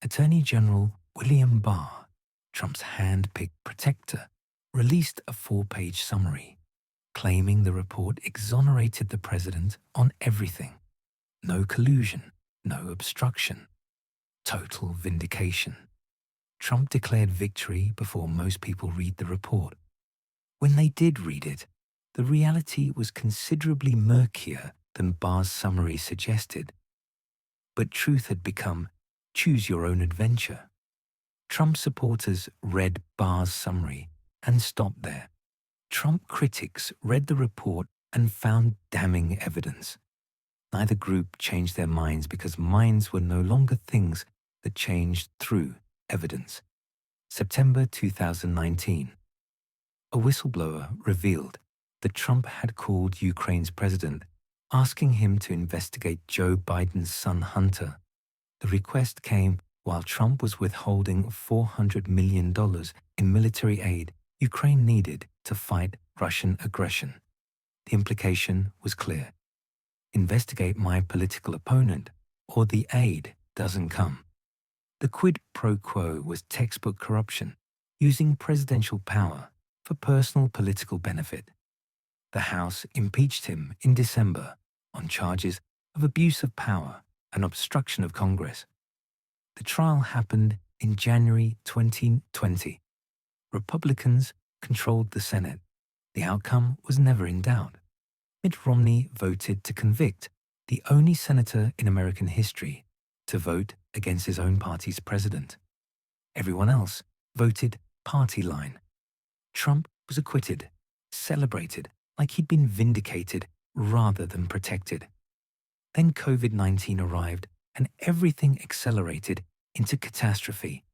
Attorney General William Barr, Trump's hand-picked protector, released a 4-page summary, claiming the report exonerated the president on everything. No collusion, no obstruction. Total vindication. Trump declared victory before most people read the report. When they did read it, the reality was considerably murkier than Barr's summary suggested. But truth had become choose your own adventure. Trump supporters read Barr's summary and stopped there. Trump critics read the report and found damning evidence. Neither group changed their minds because minds were no longer things that changed through evidence. September 2019. A whistleblower revealed that Trump had called Ukraine's president, asking him to investigate Joe Biden's son Hunter. The request came while Trump was withholding $400 million in military aid Ukraine needed to fight Russian aggression. The implication was clear. Investigate my political opponent, or the aid doesn't come. The quid pro quo was textbook corruption, using presidential power for personal political benefit. The House impeached him in December on charges of abuse of power and obstruction of Congress. The trial happened in January 2020. Republicans controlled the Senate. The outcome was never in doubt. Mitt Romney voted to convict, the only senator in American history to vote against his own party's president. Everyone else voted party line. Trump was acquitted, celebrated like he'd been vindicated rather than protected. Then COVID-19 arrived and everything accelerated into catastrophe.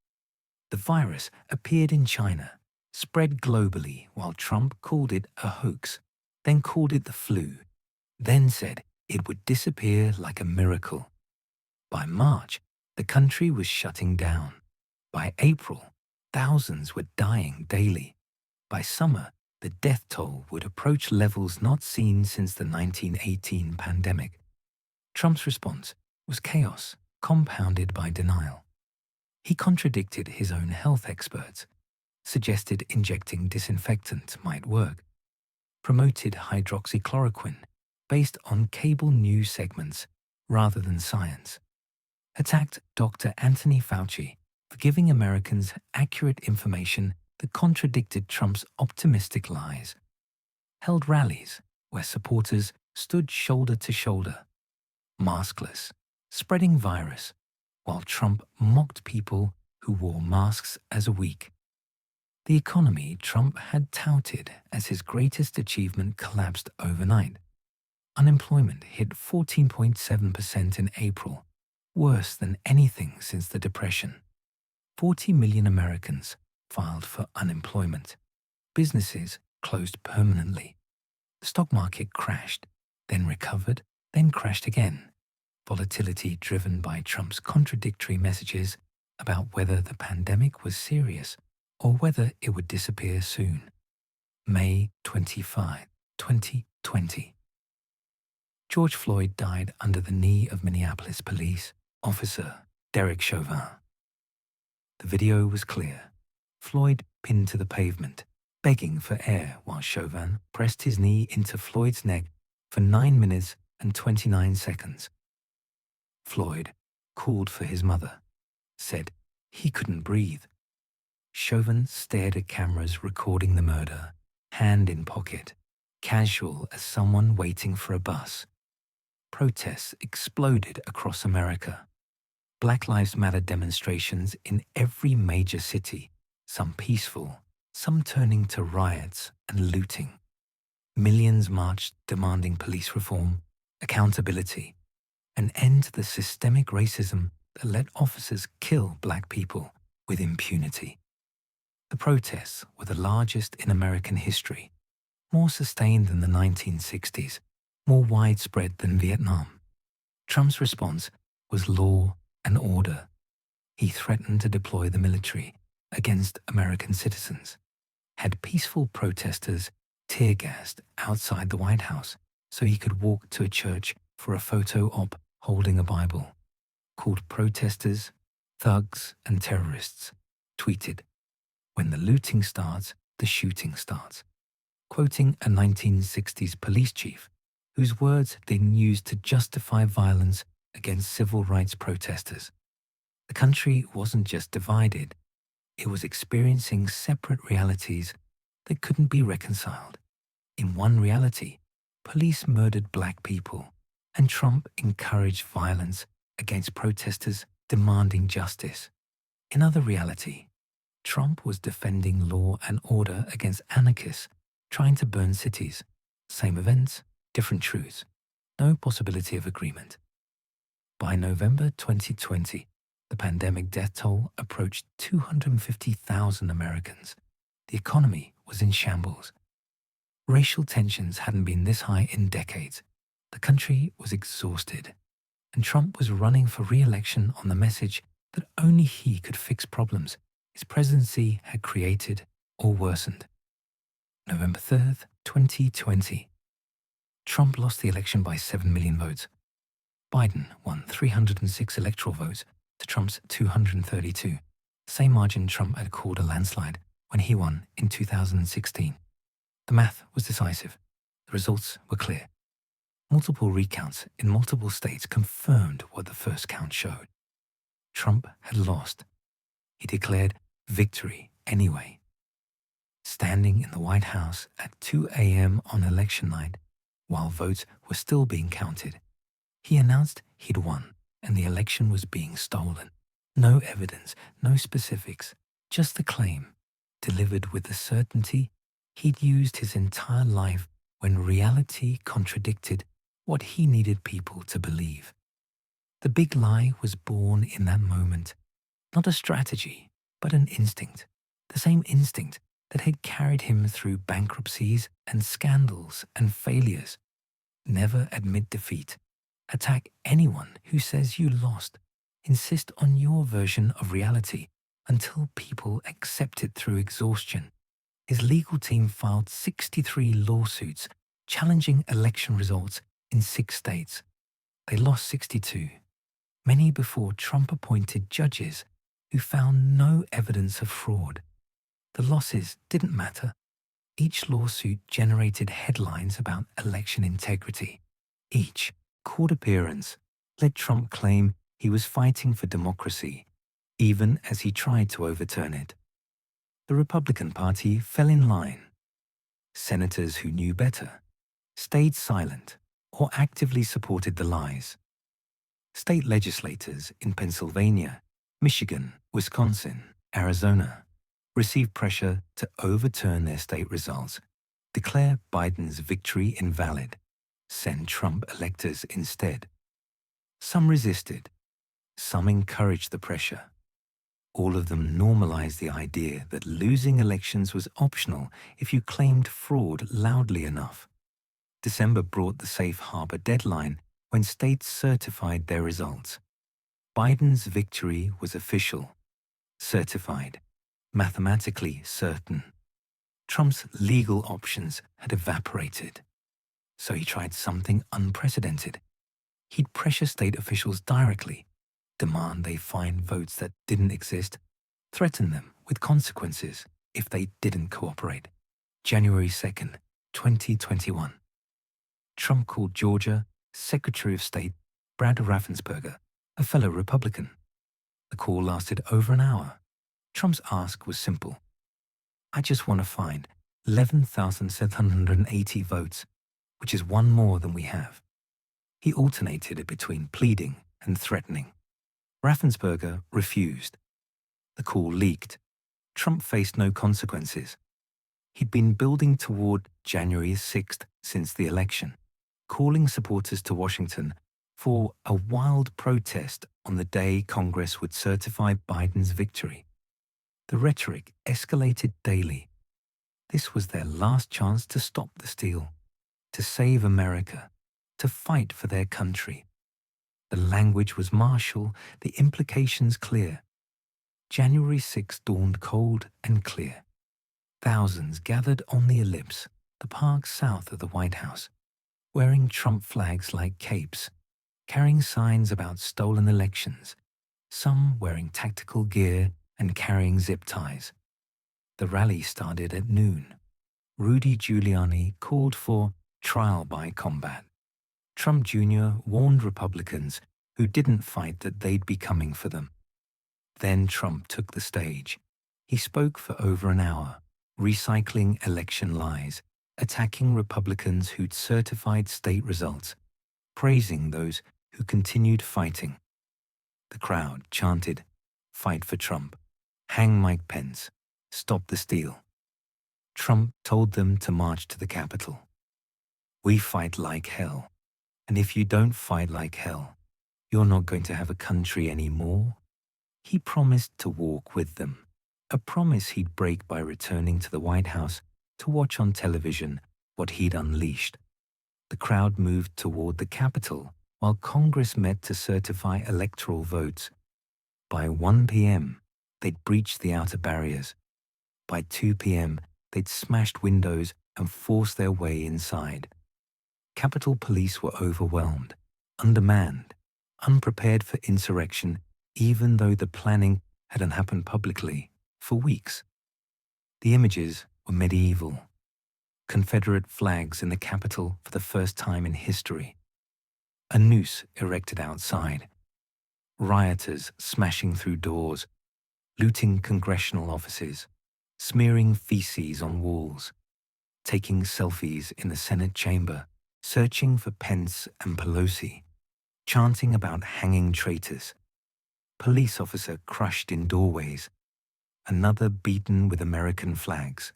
The virus appeared in China, spread globally while Trump called it a hoax, then called it the flu, then said it would disappear like a miracle. By March, the country was shutting down. By April, thousands were dying daily. By summer, the death toll would approach levels not seen since the 1918 pandemic. Trump's response was chaos, compounded by denial. He contradicted his own health experts, suggested injecting disinfectant might work, promoted hydroxychloroquine based on cable news segments rather than science, attacked Dr. Anthony Fauci for giving Americans accurate information that contradicted Trump's optimistic lies, held rallies where supporters stood shoulder to shoulder, maskless, spreading virus, while Trump mocked people who wore masks as a weak. The economy Trump had touted as his greatest achievement collapsed overnight. Unemployment hit 14.7% in April, worse than anything since the Depression. 40 million Americans filed for unemployment. Businesses closed permanently. The stock market crashed, then recovered, then crashed again. Volatility driven by Trump's contradictory messages about whether the pandemic was serious or whether it would disappear soon. May 25, 2020. George Floyd died under the knee of Minneapolis police officer Derek Chauvin. The video was clear. Floyd pinned to the pavement, begging for air while Chauvin pressed his knee into Floyd's neck for 9 minutes and 29 seconds. Floyd called for his mother, said he couldn't breathe. Chauvin stared at cameras recording the murder, hand in pocket, casual as someone waiting for a bus. protests exploded across America. Black Lives Matter demonstrations in every major city, some peaceful, some turning to riots and looting. Millions marched demanding police reform, accountability, an end to the systemic racism that let officers kill black people with impunity. The protests were the largest in American history, more sustained than the 1960s, more widespread than Vietnam. Trump's response was law and order. He threatened to deploy the military against American citizens, had peaceful protesters tear-gassed outside the White House so he could walk to a church for a photo op holding a Bible, called protesters thugs and terrorists, tweeted, "When the looting starts, the shooting starts," quoting a 1960s police chief whose words had been used to justify violence against civil rights protesters. The country wasn't just divided, it was experiencing separate realities that couldn't be reconciled. In one reality, police murdered black people, and Trump encouraged violence against protesters demanding justice. In other reality, Trump was defending law and order against anarchists trying to burn cities. Same events, different truths. No possibility of agreement. By November 2020, the pandemic death toll approached 250,000 Americans. The economy was in shambles. Racial tensions hadn't been this high in decades. The country was exhausted, and Trump was running for re-election on the message that only he could fix problems his presidency had created or worsened. November 3rd, 2020. Trump lost the election by 7 million votes. Biden won 306 electoral votes to Trump's 232, the same margin Trump had called a landslide when he won in 2016. The math was decisive. The results were clear. Multiple recounts in multiple states confirmed what the first count showed. Trump had lost. He declared victory anyway. Standing in the White House at 2 a.m. on election night, while votes were still being counted, he announced he'd won and the election was being stolen. No evidence, no specifics, just the claim, delivered with the certainty he'd used his entire life when reality contradicted what he needed people to believe. The big lie was born in that moment, not a strategy, but an instinct, the same instinct that had carried him through bankruptcies and scandals and failures. Never admit defeat. Attack anyone who says you lost. Insist on your version of reality until people accept it through exhaustion. His legal team filed 63 lawsuits challenging election results in 6 states. They lost 62, many before Trump appointed judges who found no evidence of fraud. The losses didn't matter. Each lawsuit generated headlines about election integrity. Each court appearance let Trump claim he was fighting for democracy, even as he tried to overturn it. The Republican Party fell in line. Senators who knew better stayed silent or actively supported the lies. State legislators in Pennsylvania, Michigan, Wisconsin, Arizona received pressure to overturn their state results, declare Biden's victory invalid, send Trump electors instead. Some resisted, some encouraged the pressure. All of them normalized the idea that losing elections was optional if you claimed fraud loudly enough. December brought the safe harbor deadline when states certified their results. Biden's victory was official, certified, mathematically certain. Trump's legal options had evaporated. So he tried something unprecedented. He'd pressure state officials directly, demand they find votes that didn't exist, threaten them with consequences if they didn't cooperate. January 2nd, 2021. Trump called Georgia Secretary of State Brad Raffensperger, a fellow Republican. The call lasted over an hour. Trump's ask was simple. I just want to find 11,780 votes, which is one more than we have. He alternated between pleading and threatening. Raffensperger refused. The call leaked. Trump faced no consequences. He'd been building toward January 6th since the election, calling supporters to Washington for a wild protest on the day Congress would certify Biden's victory. The rhetoric escalated daily. This was their last chance to stop the steal, to save America, to fight for their country. The language was martial, the implications clear. January 6 dawned cold and clear. Thousands gathered on the ellipse, the park south of the White House, wearing Trump flags like capes, carrying signs about stolen elections, some wearing tactical gear and carrying zip ties. The rally started at noon. Rudy Giuliani called for trial by combat. Trump Jr. warned Republicans who didn't fight that they'd be coming for them. Then Trump took the stage. He spoke for over an hour, recycling election lies, attacking Republicans who'd certified state results, praising those who continued fighting. The crowd chanted, "Fight for Trump, hang Mike Pence, stop the steal." Trump told them to march to the Capitol. "We fight like hell, and if you don't fight like hell, you're not going to have a country anymore." He promised to walk with them, a promise he'd break by returning to the White House to watch on television what he'd unleashed. The crowd moved toward the Capitol while Congress met to certify electoral votes. By 1 p.m., they'd breached the outer barriers. By 2 p.m., they'd smashed windows and forced their way inside. Capitol Police were overwhelmed, undermanned, unprepared for insurrection, even though the planning hadn't happened publicly for weeks. The images were medieval. Confederate flags in the Capitol for the first time in history. A noose erected outside. Rioters smashing through doors, looting congressional offices, smearing feces on walls, taking selfies in the Senate chamber, searching for Pence and Pelosi, chanting about hanging traitors. Police officer crushed in doorways, another beaten with American flags.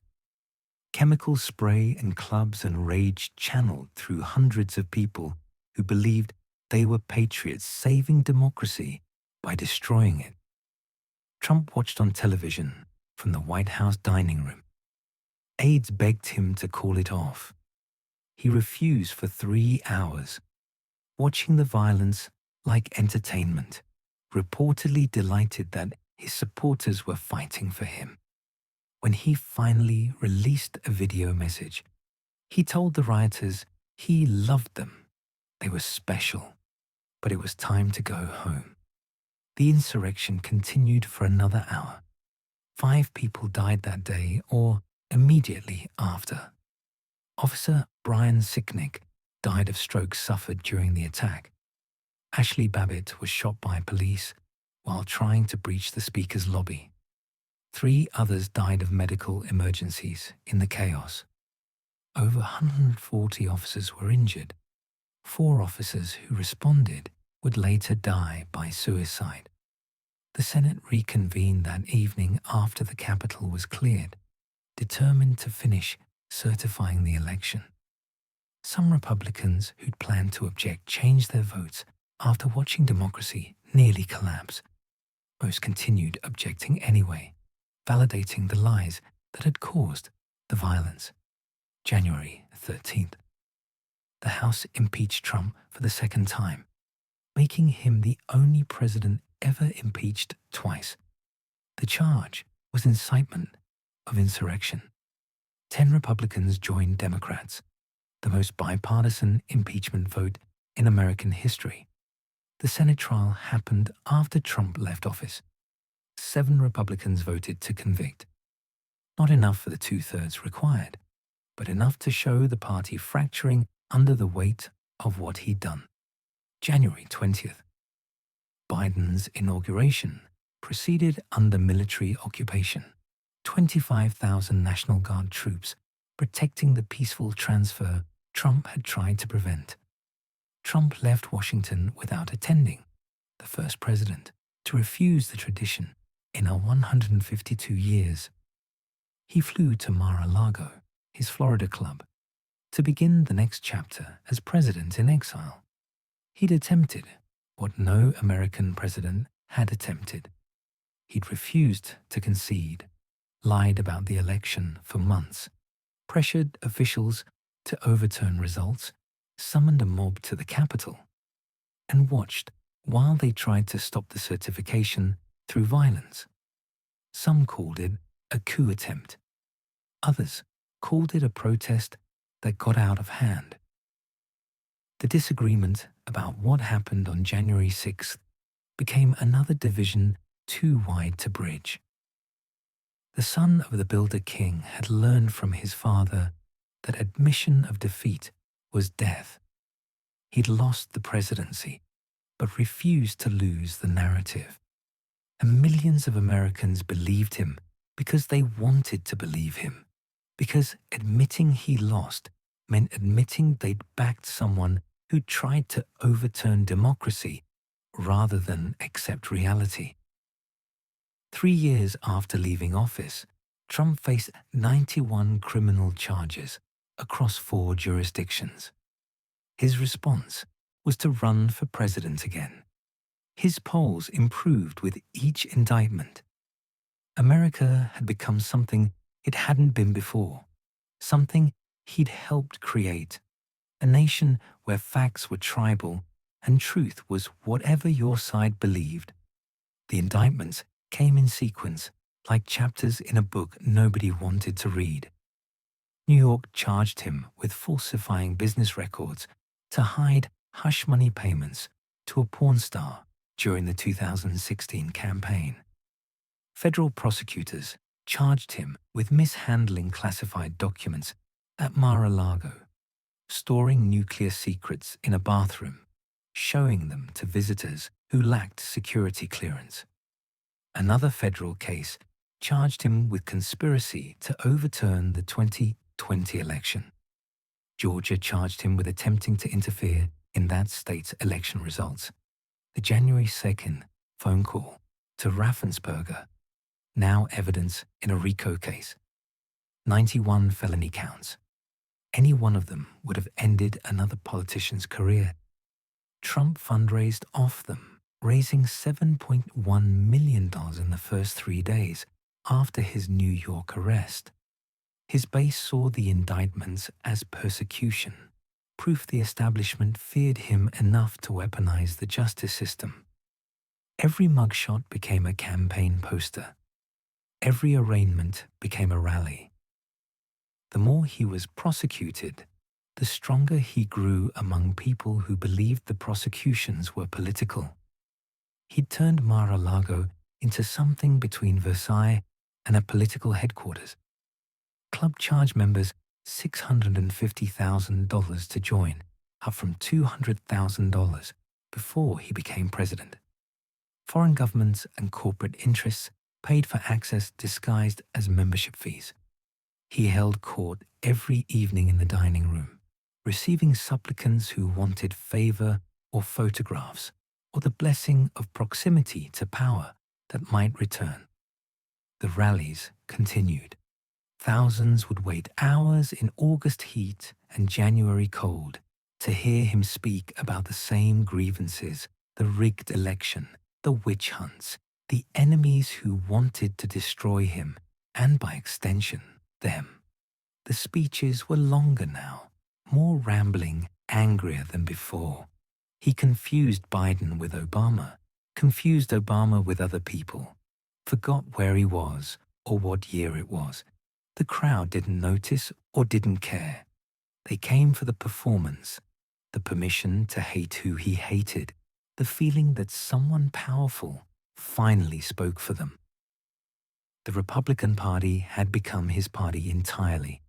Chemical spray and clubs and rage channeled through hundreds of people who believed they were patriots saving democracy by destroying it. Trump watched on television from the White House dining room. Aides begged him to call it off. He refused for 3 hours, watching the violence like entertainment, reportedly delighted that his supporters were fighting for him. When he finally released a video message, he told the rioters he loved them. They were special, but it was time to go home. The insurrection continued for another hour. 5 people died that day or immediately after. Officer Brian Sicknick died of stroke suffered during the attack. Ashley Babbitt was shot by police while trying to breach the Speaker's lobby. 3 others died of medical emergencies in the chaos. Over 140 officers were injured. 4 officers who responded would later die by suicide. The Senate reconvened that evening after the Capitol was cleared, determined to finish certifying the election. Some Republicans who'd planned to object changed their votes after watching democracy nearly collapse. Most continued objecting anyway, validating the lies that had caused the violence. January 13th. The House impeached Trump for the second time, making him the only president ever impeached twice. The charge was incitement of insurrection. 10 Republicans joined Democrats, the most bipartisan impeachment vote in American history. The Senate trial happened after Trump left office. 7 Republicans voted to convict. Not enough for the 2/3 required, but enough to show the party fracturing under the weight of what he'd done. January 20th. Biden's inauguration proceeded under military occupation. 25,000 National Guard troops protecting the peaceful transfer Trump had tried to prevent. Trump left Washington without attending, the first president to refuse the tradition in our 152 years. He flew to Mar-a-Lago, his Florida club, to begin the next chapter as president in exile. He'd attempted what no American president had attempted. He'd refused to concede, lied about the election for months, pressured officials to overturn results, summoned a mob to the Capitol, and watched while they tried to stop the certification through violence. Some called it a coup attempt. Others called it a protest that got out of hand. The disagreement about what happened on January 6th became another division too wide to bridge. The son of the Builder King had learned from his father that admission of defeat was death. He'd lost the presidency, but refused to lose the narrative. And millions of Americans believed him because they wanted to believe him, because admitting he lost meant admitting they'd backed someone who tried to overturn democracy rather than accept reality. 3 years after leaving office, Trump faced 91 criminal charges across 4 jurisdictions. His response was to run for president again. His polls improved with each indictment. America had become something it hadn't been before, something he'd helped create, a nation where facts were tribal and truth was whatever your side believed. The indictments came in sequence, like chapters in a book nobody wanted to read. New York charged him with falsifying business records to hide hush money payments to a porn star during the 2016 campaign. Federal prosecutors charged him with mishandling classified documents at Mar-a-Lago, storing nuclear secrets in a bathroom, showing them to visitors who lacked security clearance. Another federal case charged him with conspiracy to overturn the 2020 election. Georgia charged him with attempting to interfere in that state's election results. The January 2nd phone call to Raffensperger, now evidence in a RICO case. 91 felony counts. Any one of them would have ended another politician's career. Trump fundraised off them, raising $7.1 million in the first 3 days after his New York arrest. His base saw the indictments as persecution, proof the establishment feared him enough to weaponize the justice system. Every mugshot became a campaign poster. Every arraignment became a rally. The more he was prosecuted, the stronger he grew among people who believed the prosecutions were political. He'd turned Mar-a-Lago into something between Versailles and a political headquarters. Club charged members $650,000 to join, up from $200,000 before he became president. Foreign governments and corporate interests paid for access disguised as membership fees. He held court every evening in the dining room, receiving supplicants who wanted favor or photographs or the blessing of proximity to power that might return. The rallies continued. Thousands would wait hours in August heat and January cold to hear him speak about the same grievances, the rigged election, the witch hunts, the enemies who wanted to destroy him, and by extension, them. The speeches were longer now, more rambling, angrier than before. He confused Biden with Obama, confused Obama with other people, forgot where he was or what year it was. The crowd didn't notice or didn't care. They came for the performance, the permission to hate who he hated, the feeling that someone powerful finally spoke for them. The Republican Party had become his party entirely.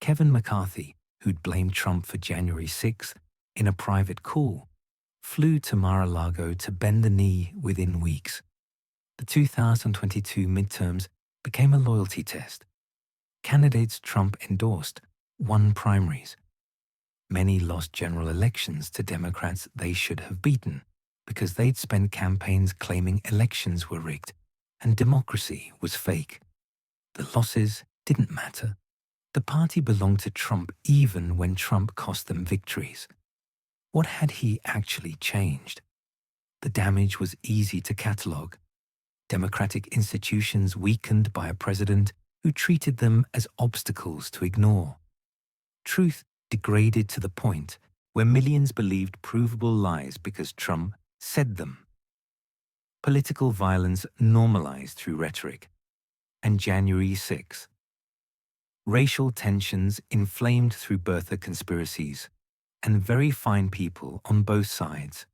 Kevin McCarthy, who'd blamed Trump for January 6th in a private call, flew to Mar-a-Lago to bend the knee within weeks. The 2022 midterms became a loyalty test. Candidates Trump endorsed won primaries. Many lost general elections to Democrats they should have beaten because they'd spent campaigns claiming elections were rigged and democracy was fake. The losses didn't matter. The party belonged to Trump even when Trump cost them victories. What had he actually changed? The damage was easy to catalogue. Democratic institutions weakened by a president who treated them as obstacles to ignore. Truth degraded to the point where millions believed provable lies because Trump said them. Political violence normalized through rhetoric. And January 6. Racial tensions inflamed through birther conspiracies, and very fine people on both sides.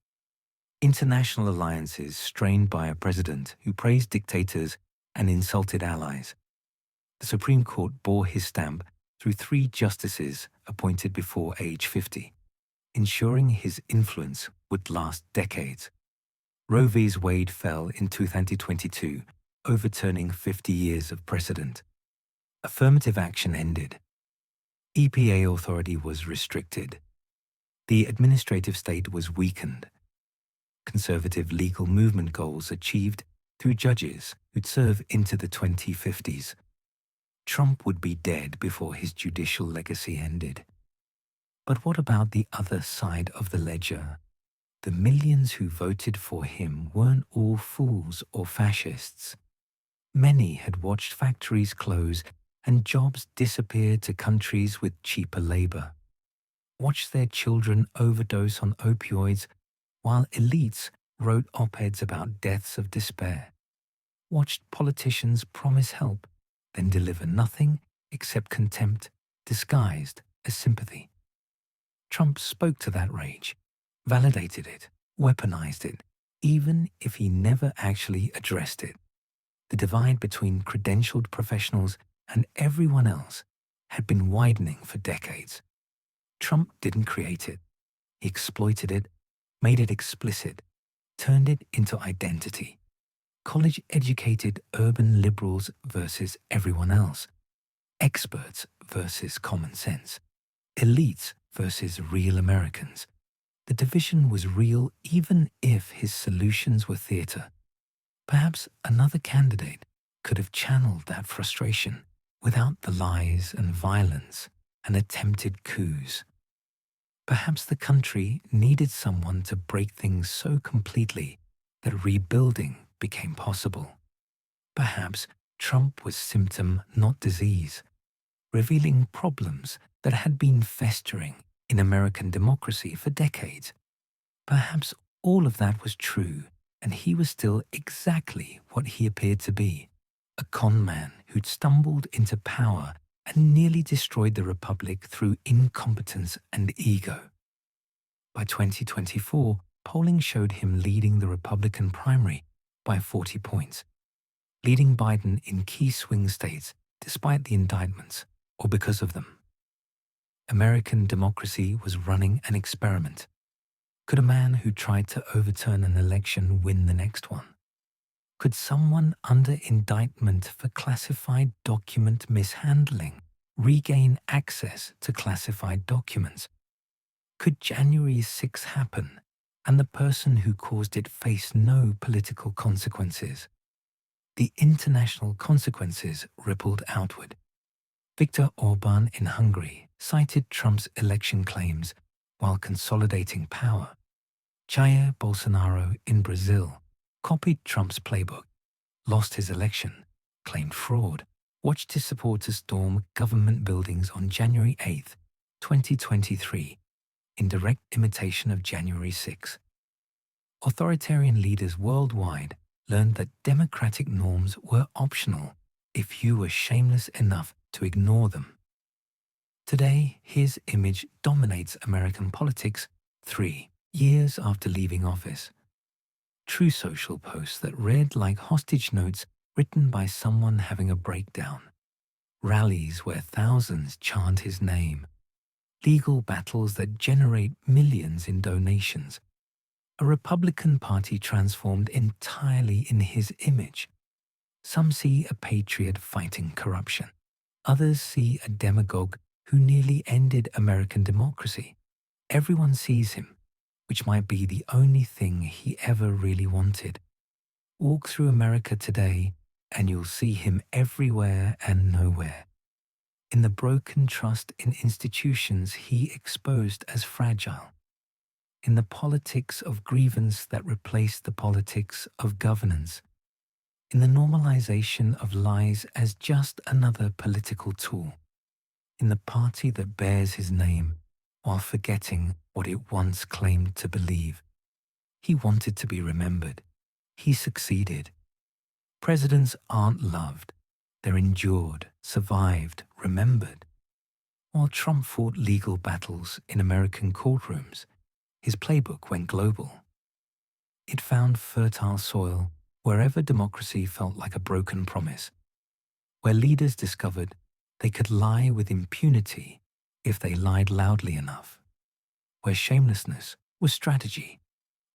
International alliances strained by a president who praised dictators and insulted allies. The Supreme Court bore his stamp through 3 justices appointed before age 50, ensuring his influence would last decades. Roe v. Wade fell in 2022, overturning 50 years of precedent. Affirmative action ended. EPA authority was restricted. The administrative state was weakened. Conservative legal movement goals achieved through judges who'd serve into the 2050s. Trump would be dead before his judicial legacy ended. But what about the other side of the ledger? The millions who voted for him weren't all fools or fascists. Many had watched factories close and jobs disappear to countries with cheaper labor. Watched their children overdose on opioids while elites wrote op-eds about deaths of despair. Watched politicians promise help, then deliver nothing except contempt disguised as sympathy. Trump spoke to that rage, validated it, weaponized it, even if he never actually addressed it. The divide between credentialed professionals and everyone else had been widening for decades. Trump didn't create it. He exploited it, made it explicit, turned it into identity. College-educated urban liberals versus everyone else. Experts versus common sense. Elites versus real Americans. The division was real even if his solutions were theater. Perhaps another candidate could have channeled that frustration without the lies and violence and attempted coups. Perhaps the country needed someone to break things so completely that rebuilding became possible. Perhaps Trump was symptom, not disease, revealing problems that had been festering in American democracy for decades. Perhaps all of that was true, and he was still exactly what he appeared to be, a con man who'd stumbled into power and nearly destroyed the republic through incompetence and ego. By 2024, polling showed him leading the Republican primary by 40 points, leading Biden in key swing states despite the indictments or because of them. American democracy was running an experiment. Could a man who tried to overturn an election win the next one? Could someone under indictment for classified document mishandling regain access to classified documents? Could January 6 happen and the person who caused it face no political consequences? The international consequences rippled outward. Viktor Orban in Hungary cited Trump's election claims while consolidating power. Jair Bolsonaro in Brazil copied Trump's playbook, lost his election, claimed fraud, watched his supporters storm government buildings on January 8, 2023, in direct imitation of January 6. Authoritarian leaders worldwide learned that democratic norms were optional if you were shameless enough to ignore them. Today, his image dominates American politics 3 years after leaving office. True social posts that read like hostage notes written by someone having a breakdown. Rallies where thousands chant his name. Legal battles that generate millions in donations. A Republican Party transformed entirely in his image. Some see a patriot fighting corruption. Others see a demagogue who nearly ended American democracy. everyone sees him, which might be the only thing he ever really wanted. Walk through America today and you'll see him everywhere and nowhere. In the broken trust in institutions he exposed as fragile. In the politics of grievance that replaced the politics of governance. In the normalization of lies as just another political tool. In the party that bears his name while forgetting what it once claimed to believe. He wanted to be remembered. He succeeded. Presidents aren't loved. They're endured, survived, remembered. While Trump fought legal battles in American courtrooms, his playbook went global. It found fertile soil wherever democracy felt like a broken promise, where leaders discovered they could lie with impunity if they lied loudly enough, where shamelessness was strategy,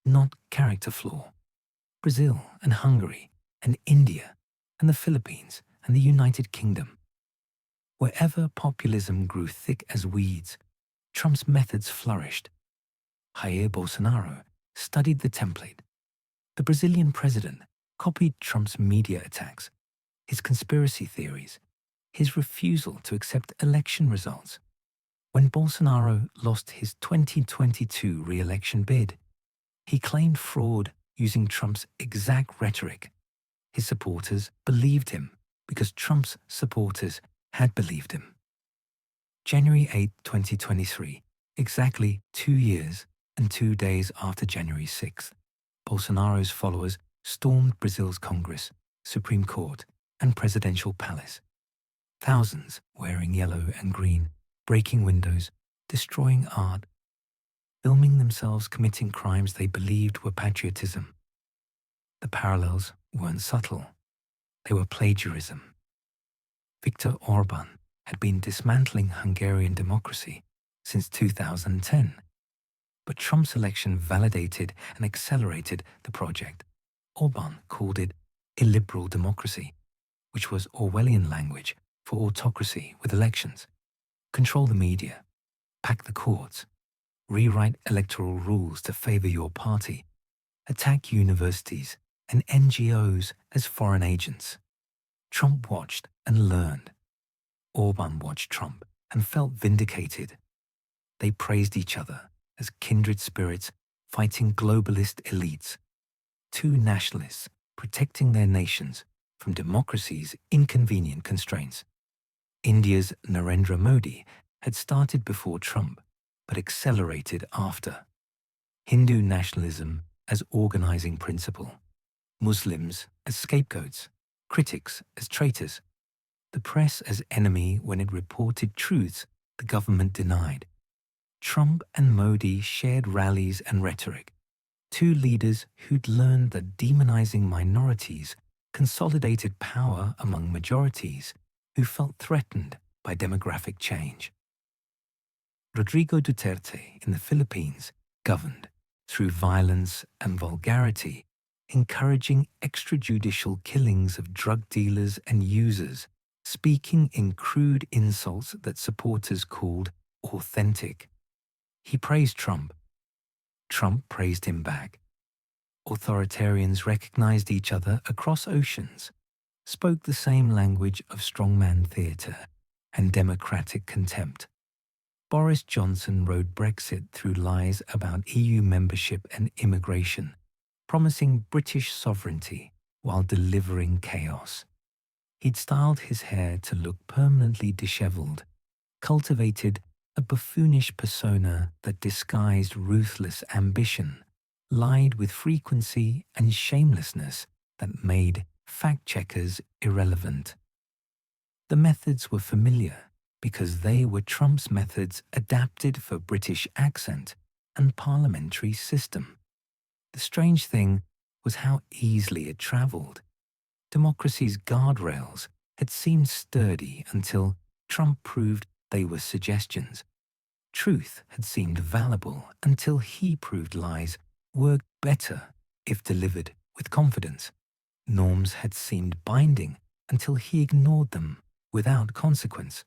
not character flaw. Brazil and Hungary and India and the Philippines and the United Kingdom. Wherever populism grew thick as weeds, Trump's methods flourished. Jair Bolsonaro studied the template. The Brazilian president copied Trump's media attacks, his conspiracy theories, his refusal to accept election results. When Bolsonaro lost his 2022 re-election bid, he claimed fraud using Trump's exact rhetoric. His supporters believed him because Trump's supporters had believed him. January 8, 2023, exactly 2 years and 2 days after January 6th, Bolsonaro's followers stormed Brazil's Congress, Supreme Court, and Presidential Palace. Thousands wearing yellow and green, breaking windows, destroying art, filming themselves committing crimes they believed were patriotism. The parallels weren't subtle. They were plagiarism. Viktor Orban had been dismantling Hungarian democracy since 2010. But Trump's election validated and accelerated the project. Orban called it illiberal democracy, which was Orwellian language for autocracy with elections. Control the media, pack the courts, rewrite electoral rules to favor your party, attack universities and NGOs as foreign agents. Trump watched and learned. Orban watched Trump and felt vindicated. They praised each other as kindred spirits fighting globalist elites, two nationalists protecting their nations from democracy's inconvenient constraints. India's Narendra Modi had started before Trump, but accelerated after. Hindu nationalism as organizing principle, Muslims as scapegoats, critics as traitors, the press as enemy when it reported truths the government denied. Trump and Modi shared rallies and rhetoric, two leaders who'd learned that demonizing minorities consolidated power among majorities who felt threatened by demographic change. Rodrigo Duterte in the Philippines governed through violence and vulgarity, encouraging extrajudicial killings of drug dealers and users, speaking in crude insults that supporters called authentic. He praised Trump. Trump praised him back. Authoritarians recognized each other across oceans, spoke the same language of strongman theatre and democratic contempt. Boris Johnson rode Brexit through lies about EU membership and immigration, promising British sovereignty while delivering chaos. He'd styled his hair to look permanently dishevelled, cultivated a buffoonish persona that disguised ruthless ambition, lied with frequency and shamelessness that made fact-checkers irrelevant. The methods were familiar because they were Trump's methods adapted for British accent and parliamentary system. The strange thing was how easily it travelled. Democracy's guardrails had seemed sturdy until Trump proved they were suggestions. Truth had seemed fallible until he proved lies worked better if delivered with confidence. Norms had seemed binding until he ignored them without consequence.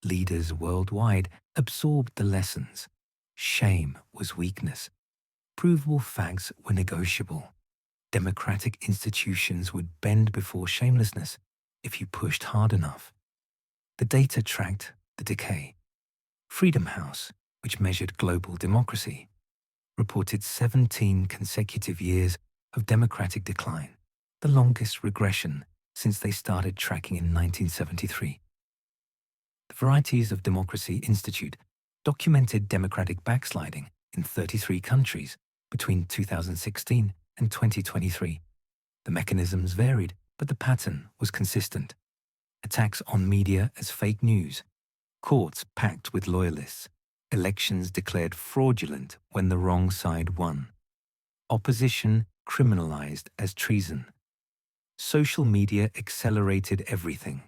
Leaders worldwide absorbed the lessons. shame was weakness. Provable facts were negotiable. Democratic institutions would bend before shamelessness if you pushed hard enough. The data tracked the decay. Freedom House, which measured global democracy, reported 17 consecutive years of democratic decline, the longest regression since they started tracking in 1973. The Varieties of Democracy Institute documented democratic backsliding in 33 countries between 2016 and 2023. The mechanisms varied, but the pattern was consistent. Attacks on media as fake news, courts packed with loyalists, elections declared fraudulent when the wrong side won, opposition criminalized as treason. Social media accelerated everything.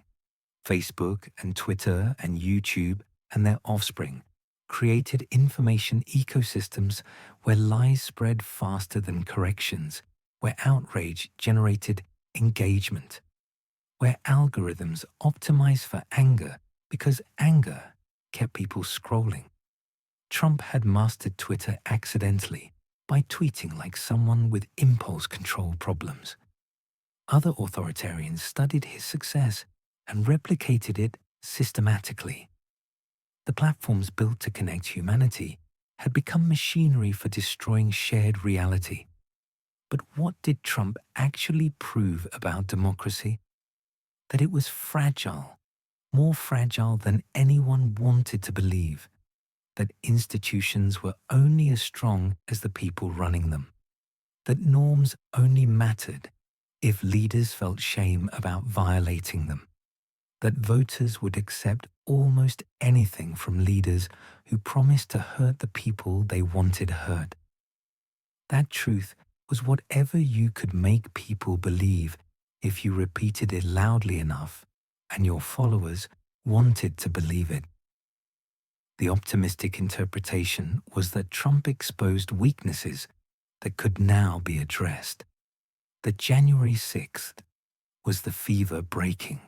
Facebook and Twitter and YouTube and their offspring created information ecosystems where lies spread faster than corrections, where outrage generated engagement, where algorithms optimized for anger because anger kept people scrolling. Trump had mastered Twitter accidentally by tweeting like someone with impulse control problems. Other authoritarians studied his success and replicated it systematically. The platforms built to connect humanity had become machinery for destroying shared reality. But what did Trump actually prove about democracy? That it was fragile, more fragile than anyone wanted to believe. That institutions were only as strong as the people running them. That norms only mattered if leaders felt shame about violating them. That voters would accept almost anything from leaders who promised to hurt the people they wanted hurt. That truth was whatever you could make people believe if you repeated it loudly enough and your followers wanted to believe it. The optimistic interpretation was that Trump exposed weaknesses that could now be addressed. That January 6th was the fever breaking,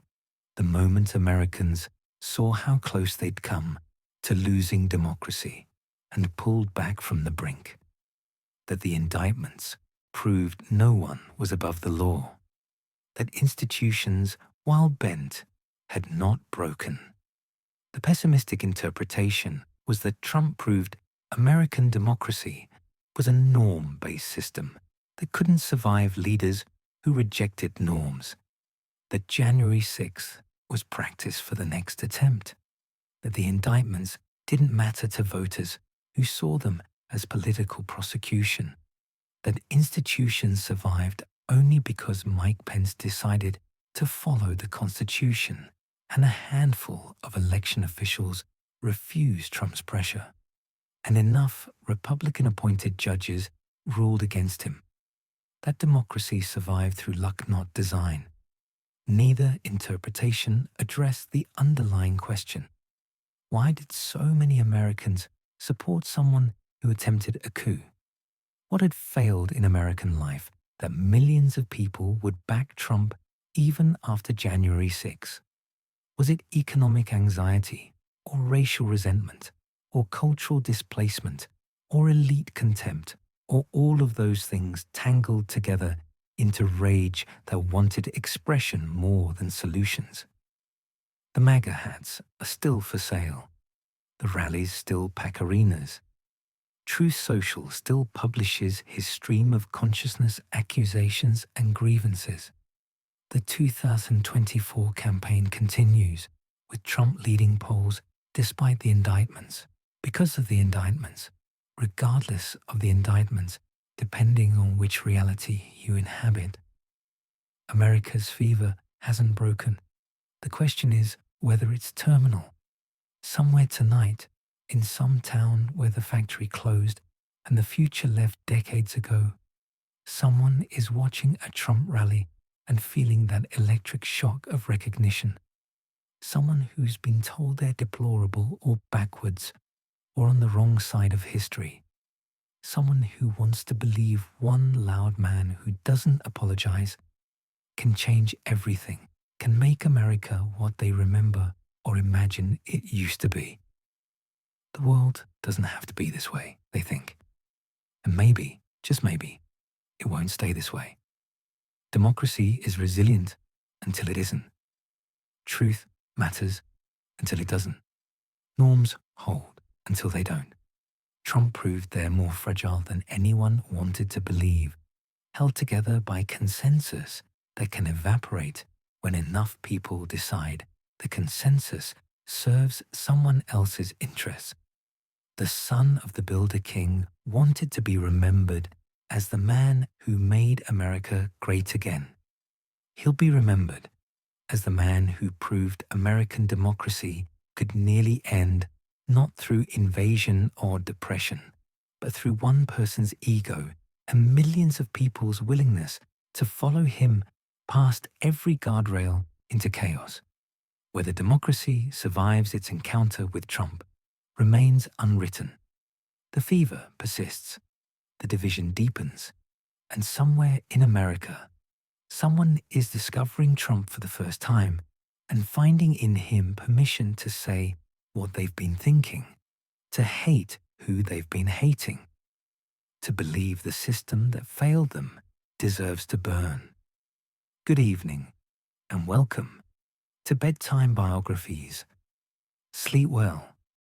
the moment Americans saw how close they'd come to losing democracy and pulled back from the brink. That the indictments proved no one was above the law. That institutions, while bent, had not broken. The pessimistic interpretation was that Trump proved American democracy was a norm-based system that couldn't survive leaders who rejected norms. That January 6th was practice for the next attempt. That the indictments didn't matter to voters who saw them as political prosecution. That institutions survived only because Mike Pence decided to follow the Constitution, and a handful of election officials refused Trump's pressure, and enough Republican-appointed judges ruled against him. That democracy survived through luck, not design. Neither interpretation addressed the underlying question. Why did so many Americans support someone who attempted a coup? What had failed in American life that millions of people would back Trump even after January 6? Was it economic anxiety, or racial resentment, or cultural displacement, or elite contempt, or all of those things tangled together into rage that wanted expression more than solutions? The MAGA hats are still for sale. The rallies still pack arenas. Truth Social still publishes his stream of consciousness accusations and grievances. The 2024 campaign continues, with Trump leading polls despite the indictments, because of the indictments, regardless of the indictments, depending on which reality you inhabit. America's fever hasn't broken. The question is whether it's terminal. Somewhere tonight, in some town where the factory closed and the future left decades ago, someone is watching a Trump rally and feeling that electric shock of recognition. Someone who's been told they're deplorable or backwards or on the wrong side of history. Someone who wants to believe one loud man who doesn't apologize can change everything, can make America what they remember or imagine it used to be. The world doesn't have to be this way, they think. And maybe, just maybe, it won't stay this way. Democracy is resilient until it isn't. Truth matters until it doesn't. Norms hold until they don't. Trump proved they're more fragile than anyone wanted to believe, held together by consensus that can evaporate when enough people decide the consensus serves someone else's interests. The son of the Builder King wanted to be remembered as the man who made America great again. He'll be remembered as the man who proved American democracy could nearly end not through invasion or depression, but through one person's ego and millions of people's willingness to follow him past every guardrail into chaos. Whether democracy survives its encounter with Trump remains unwritten. The fever persists, the division deepens, and somewhere in America, someone is discovering Trump for the first time and finding in him permission to say what they've been thinking, to hate who they've been hating, to believe the system that failed them deserves to burn. Good evening, and welcome to Bedtime Biographies. Sleep well.